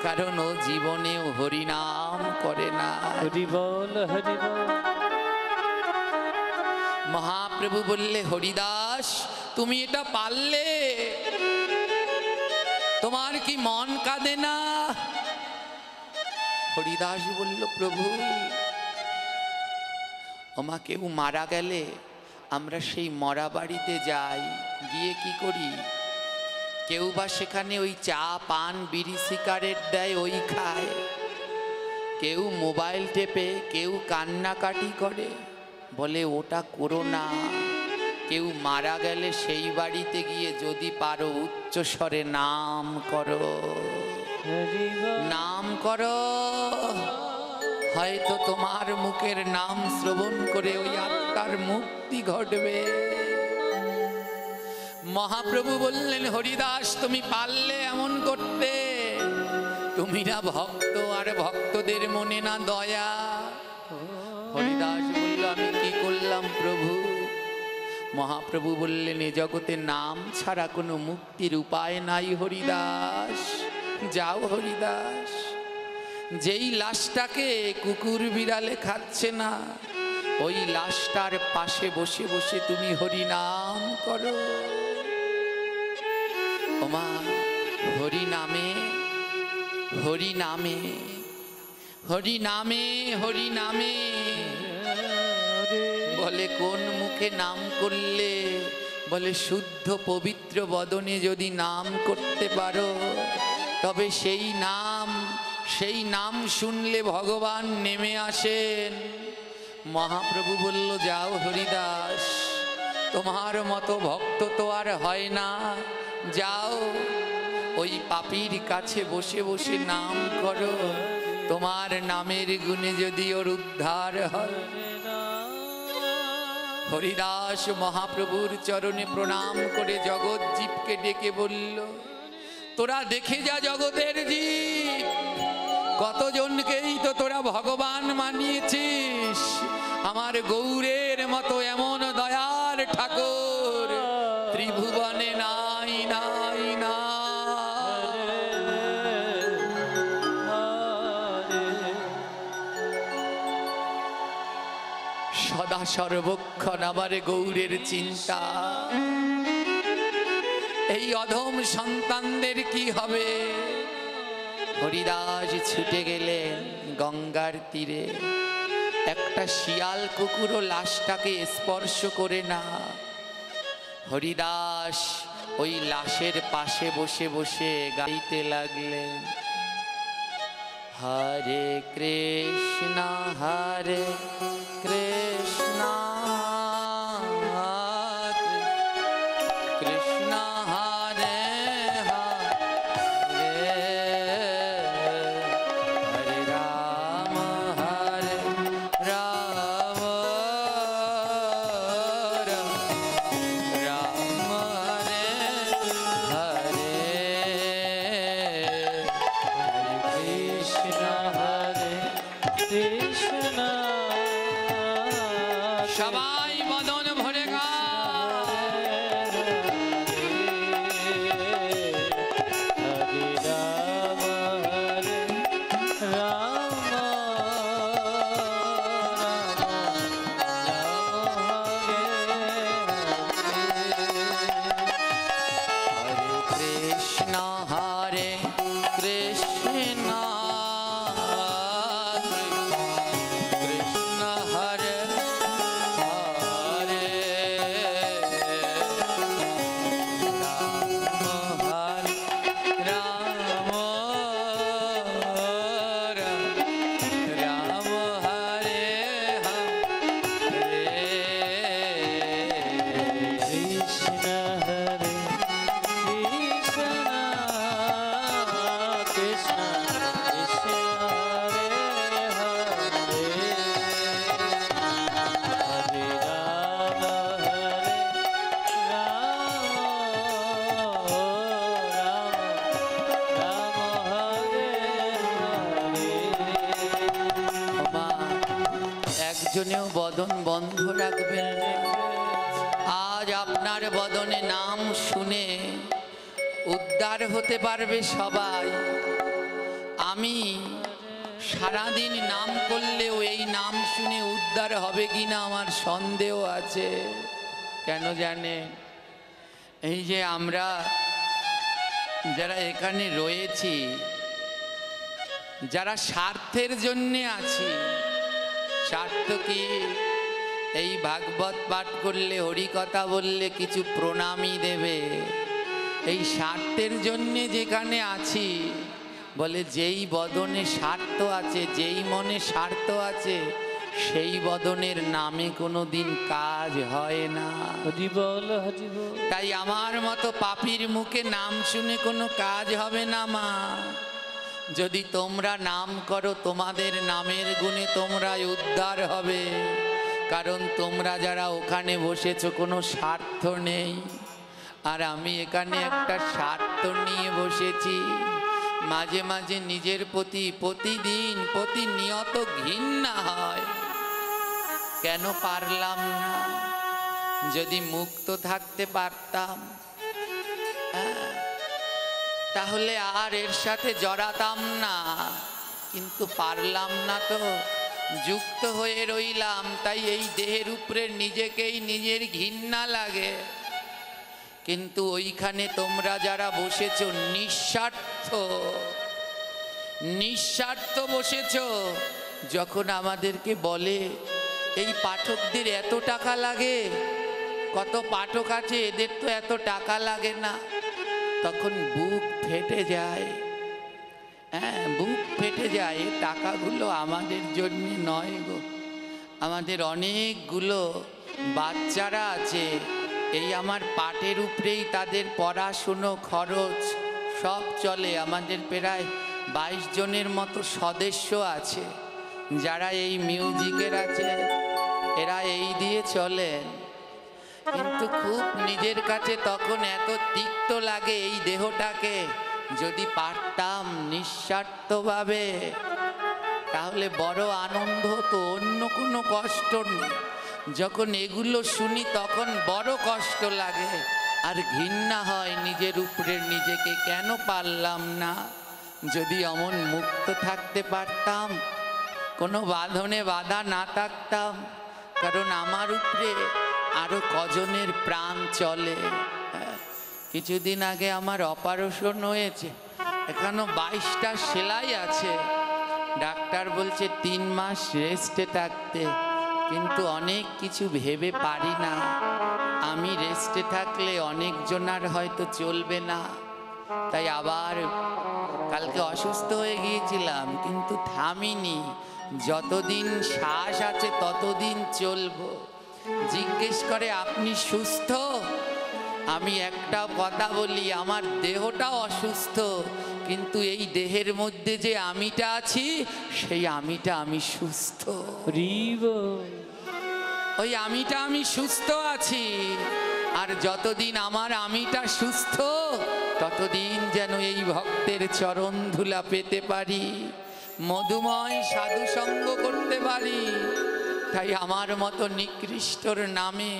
কারণ ও জীবনেও হরিনাম করে না।
হরি বল হরি বল।
মহাপ্রভু বললে, হরিদাস তুমি এটা পারলে? তোমার কি মন কাঁদে না? হরিদাস বলল, প্রভু ওমা কেউ মারা গেলে আমরা সেই মরা বাড়িতে যাই, গিয়ে কি করি? কেউ বা সেখানে ওই চা পান বিড়ি সিগারেট দেয়, ওই খায়। কেউ মোবাইল টেপে, কেউ কান্নাকাটি করে। বলে ওটা করো না। কেউ মারা গেলে সেই বাড়িতে গিয়ে যদি পারো উচ্চ স্বরে নাম করো,
হরি বল।
নাম করো। হয়তো তোমার মুখের নাম শ্রবণ করে ওই আত্মার মুক্তি ঘটবে। মহাপ্রভু বললেন, হরিদাস তুমি পারলে এমন করতে? তুমি না ভক্ত, আর ভক্তদের মনে না দয়া। হরিদাস বলল, আমি কি করলাম প্রভু? মহাপ্রভু বললেন, এ জগতে নাম ছাড়া কোনো মুক্তির উপায় নাই হরিদাস। যাও হরিদাস, যেই লাশটাকে কুকুর বিড়ালে খাচ্ছে না, ওই লাশটার পাশে বসে বসে তুমি হরিনাম করো। ওমা হরিনামে হরিনামে হরিনামে হরিনামে। বলে কোন মুখে নাম করলে? বলে শুদ্ধ পবিত্র বদনে যদি নাম করতে পারো, তবে সেই নাম শুনলে ভগবান নেমে আসেন। মহাপ্রভু বলল, যাও হরিদাস, তোমার মতো ভক্ত তো আর হয় না। যাও ওই পাপীর কাছে বসে বসে নাম করো, তোমার নামের গুণে যদি ওর উদ্ধার হয়। হরিদাস মহাপ্রভুর চরণে প্রণাম করে জগৎ জীবকে ডেকে বলল, তোরা দেখে যা জগতের জীব, কতজনকেই তো তোরা ভগবান মানিয়েছিস। আমার গৌরের মতো এমন দয়ার ঠাকুর ত্রিভুবনে নাই নাই না। সদা সর্বক্ষণ আমার গৌরের চিন্তা। এই অধম সন্তানদের কি হবে? হরিদাস ছুটে গেলেন গঙ্গার তীরে। একটা শিয়াল কুকুরও লাশটাকে স্পর্শ করে না। হরিদাস ওই লাশের পাশে বসে বসে গাইতে লাগলেন, হরে কৃষ্ণ হরে কৃষ্ণ কৃষ্ণ হরে হরে, হরে রাম রাম রাম হরে হরে,
হরে কৃষ্ণ হরে কৃষ্ণ।
সবাই মদন ভরে গা।
হরে রাম হরে রাম
হরে কৃষ্ণ হরে কৃষ্ণ কৃষ্ণ হরে হরে, রাম হরে রাম রাম হরে হরে,
কৃষ্ণ হরে কৃষ্ণ কৃষ্ণ কৃষ্ণ হরে হরে, হরে রাম রাম হরে হরে।
মা একজনেও বদন বন্ধ রাখবেন না। আজ আজ আপনার বদনে নাম শুনে উদ্ধার হতে পারবে সবাই। আমি সারাদিন নাম করলেও এই নাম শুনে উদ্ধার হবে কিনা আমার সন্দেহ আছে। কেন জানে, এই যে আমরা যারা এখানে রয়েছি, যারা স্বার্থের জন্যে আছি, স্বার্থ কি? এই ভাগবত পাঠ করলে, হরিকথা বললে কিছু প্রণামী দেবে, এই স্বার্থের জন্যে যেখানে আছি। বলে যেই বদনে স্বার্থ আছে, যেই মনে স্বার্থ আছে, সেই বদনের নামে কোনো দিন কাজ হয় না।
হরি বল, হরি বল।
তাই আমার মতো পাপীর মুখে নাম শুনে কোনো কাজ হবে না মা। যদি তোমরা নাম করো, তোমাদের নামের গুণে তোমরা উদ্ধার হবে। কারণ তোমরা যারা ওখানে বসেছো কোনো স্বার্থ নেই, আর আমি এখানে একটা স্বার্থ নিয়ে বসেছি। মাঝে মাঝে নিজের প্রতি প্রতিদিন প্রতিনিয়ত ঘৃণা হয়, কেন পারলাম না? যদি মুক্ত থাকতে পারতাম, তাহলে আর এর সাথে জড়াতাম না, কিন্তু পারলাম না তো, যুক্ত হয়ে রইলাম। তাই এই দেহের উপরে নিজেকেই নিজের ঘৃণা লাগে। কিন্তু ওইখানে তোমরা যারা বসেছো নিঃস্বার্থ, নিঃস্বার্থ বসেছো। যখন আমাদেরকে বলে এই পাঠকদের এত টাকা লাগে, কত পাঠক আছে, এদের তো এত টাকা লাগে না, তখন বুক ফেটে যায়। হ্যাঁ, বুক ফেটে যায়। এই টাকাগুলো আমাদের জন্য নয় গো। আমাদের অনেকগুলো বাচ্চারা আছে, এই আমার পাটের উপরেই তাদের পড়াশুনো খরচ সব চলে। আমাদের প্রায় 22 জনের মতো সদস্য আছে, যারা এই মিউজিকের আছে, এরা এই দিয়ে চলেন। কিন্তু খুব নিজের কাছে তখন এত তিক্ত লাগে এই দেহটাকে। যদি পারতাম নিঃস্বার্থভাবে, তাহলে বড় আনন্দ হতো, অন্য কোনো কষ্ট নেই। যখন এগুলো শুনি তখন বড় কষ্ট লাগে, আর ঘৃণা হয় নিজের উপরে, নিজেকে কেন পারলাম না। যদি অমন মুক্ত থাকতে পারতাম, কোনো বাঁধনে বাধা না থাকতাম। কারণ আমার উপরে আরো কজনের প্রাণ চলে। কিছুদিন আগে আমার অপারেশন হয়েছে, এখনো 22টা সেলাই আছে। ডাক্তার বলছে 3 মাস রেস্টে থাকতে, কিন্তু অনেক কিছু ভেবে পারি না। আমি রেস্টে থাকলে অনেকজনার হয়তো চলবে না। তাই আবার কালকে অসুস্থ হয়ে গিয়েছিলাম, কিন্তু থামিনি। যতদিন শ্বাস আছে ততদিন চলবো। জিজ্ঞেস করে আপনি সুস্থ? আমি একটা কথা বলি, আমার দেহটা অসুস্থ, কিন্তু এই দেহের মধ্যে যে আমিটা আছি, সেই আমিটা আমি সুস্থ। ওই আমিটা আমি সুস্থ আছি। আর যতদিন আমার আমিটা সুস্থ, ততদিন যেন এই ভক্তের চরণ ধুলা পেতে পারি, মধুময় সাধু সঙ্গ করতে পারি। তাই আমার মতো নিকৃষ্টর নামে,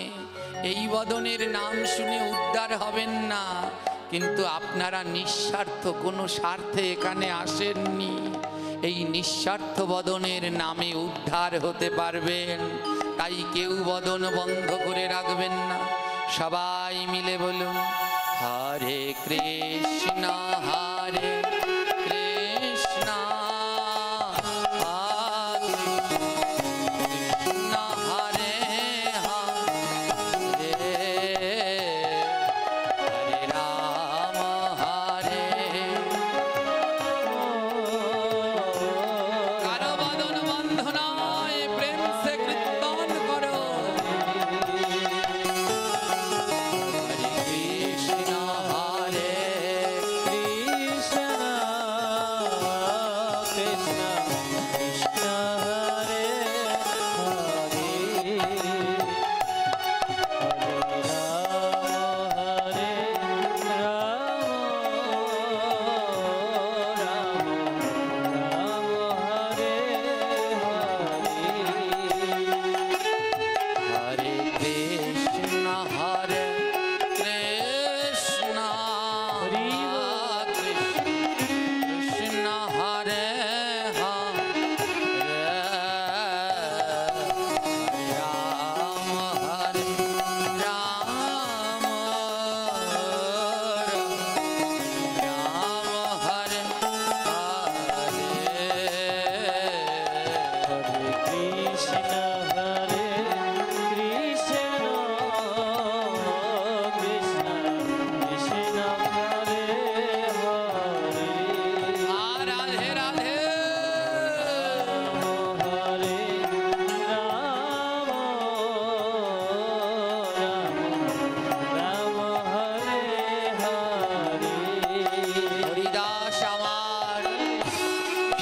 এই বদনের নাম শুনে উদ্ধার হবেন না। কিন্তু আপনারা নিঃস্বার্থ, কোনো স্বার্থে এখানে আসেননি। এই নিঃস্বার্থ বদনের নামে উদ্ধার হতে পারবেন। তাই কেউ বদন বন্ধ করে রাখবেন না। সবাই মিলে বলুন হরে কৃষ্ণ হরে কৃষ্ণ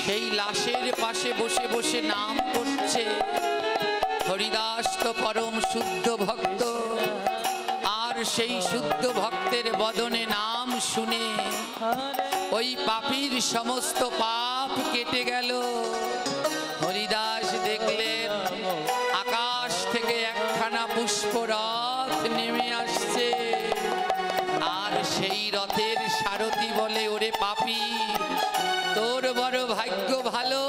সেই লাশের পাশে বসে বসে নাম করছে। হরিদাস তো পরম শুদ্ধ ভক্ত, আর সেই শুদ্ধ ভক্তের বদনে নাম শুনে ওই পাপীর সমস্ত পাপ কেটে গেল। হরিদাস দেখলেন আকাশ থেকে একখানা পুষ্পরথ নেমে আসছে, আর সেই রথের সারথি বলে, ওরে পাপী, তোর বড় ভাগ্য ভালো,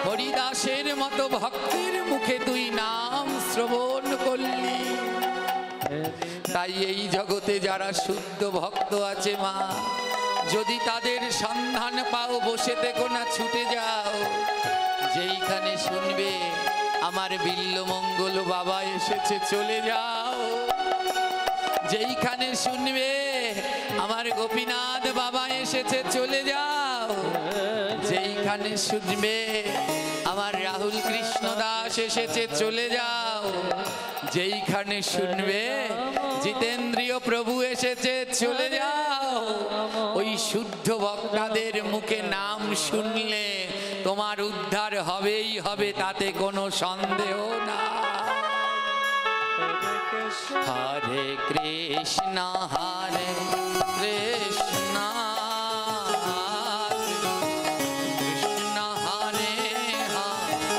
হরিদাসের মতো ভক্তের মুখে তুই নাম শ্রবণ করলি। তাই এই জগতে যারা শুদ্ধ ভক্ত আছে মা, যদি তাদের সন্ধান পাও, বসে থেকো না, ছুটে যাও। যেইখানে শুনবে আমার বিল্লমঙ্গল বাবা এসেছে, চলে যাও। যেইখানে শুনবে আমার গোপীনাথ বাবা এসেছে, চলে যাও। যেইখানে শুনবে আমার রাহুল কৃষ্ণ দাস এসেছে, চলে যাও। যেইখানে শুনবে জিতেন্দ্রীয় প্রভু এসেছে, চলে যাও। ওই শুদ্ধ ভক্তদের মুখে নাম শুনলে তোমার উদ্ধার হবেই হবে, তাতে কোনো সন্দেহ না। হরে কৃষ্ণ হরে কৃষ্ণ কৃষ্ণ হরে হরে,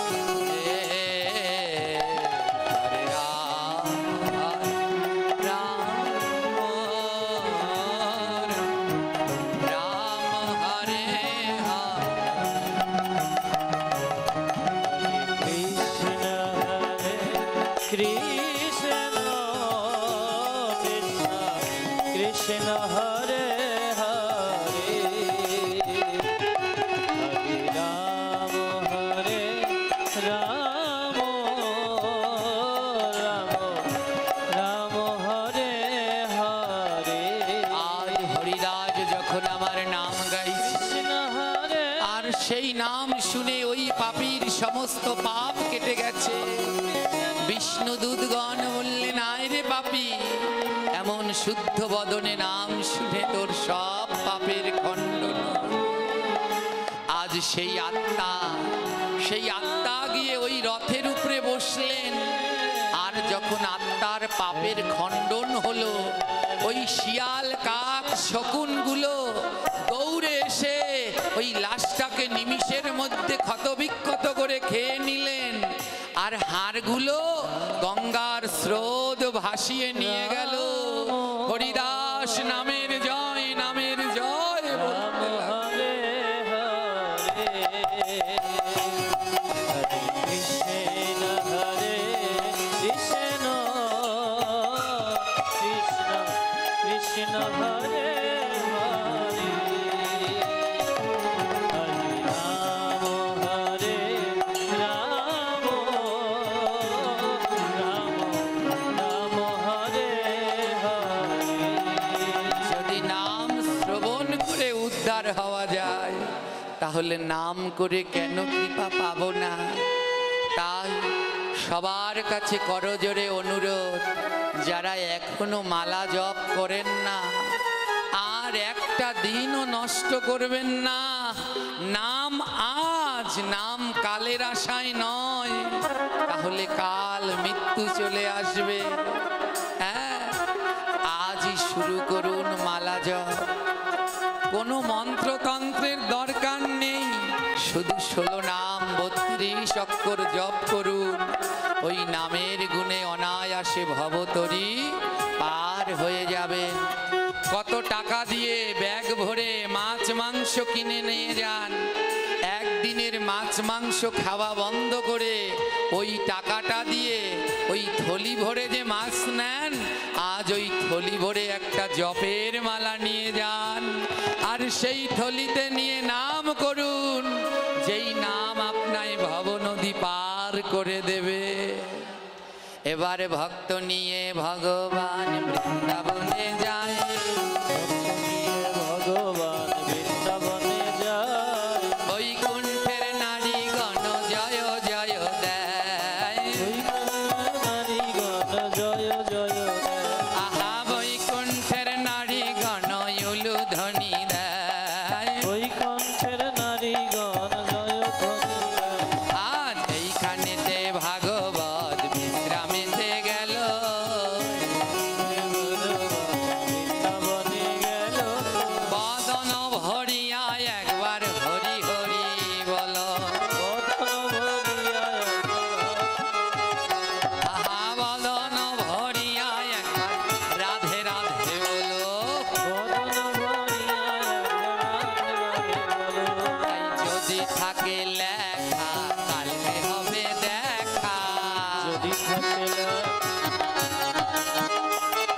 হরে রাম রাম রাম হরে
কৃষ্ণ কৃষ্ণ হরে হরে, হরে রাম রাম রাম হরে হরে।
আজ হরিদাস যখন আমার নাম গাইছে, আর সেই নাম শুনে ওই পাপীর সমস্ত পাপ কেটে গেছে। বিষ্ণু দূতগণ বললেন, আয় রে পাপী, এমন শুদ্ধ বদনে নাম শুনে তোর সব পাপের খণ্ডন। আজ সেই আত্মা গিয়ে ওই রথের উপরে বসলেন, আর যখন আত্মার পাপের খণ্ডন হলো, ওই শিয়াল কাক শকুনগুলো দৌড়ে এসে ওই লাশটাকে নিমিষের মধ্যে ক্ষতবিক্ষত করে খেয়ে নিলেন, আর হাড়গুলো গঙ্গার স্রোত ভাসিয়ে নিয়ে গেল। হরিদাস নামের জয়, নামের জয় বলতে লাগলো।
কৃষ্ণ হরে কৃষ্ণ কৃষ্ণ কৃষ্ণ হরে হরে, হরে রাম রাম রাম হরে হরে।
যদি নাম শ্রবণ করে উদ্ধার হওয়া যায়, তাহলে নাম করে কেন কৃপা পাবো না? তাই সবার কাছে করজোরে অনুরোধ, যারা এখনো মালা জপ করেন না, আর একটা দিনও নষ্ট করবেন না। নাম আজ, নাম কালের আশায় নয়, তাহলে কাল মৃত্যু চলে আসবে। হ্যাঁ, আজই শুরু করুন মালা জপ। কোনো মন্ত্রতন্ত্রের দরকার নেই, শুধু 16 নাম 32 অক্ষর জপ করুন। ওই নামের গুণে অনায়াসে ভবতরী পার হয়ে যাবেন। কত টাকা দিয়ে ব্যাগ ভরে মাছ মাংস কিনে নিয়ে যান, একদিনের মাছ মাংস খাওয়া বন্ধ করে ওই টাকাটা দিয়ে ওই থলি ভরে যে মাছ নেন, আজ ওই থলি ভরে একটা জপের মালা নিয়ে যান, আর সেই থলিতে নিয়ে নাম করুন, যেই নাম আপনায় ভবনদী পার করে দেবে। এবারে ভক্ত নিয়ে ভগবান বৃন্দাবনে যা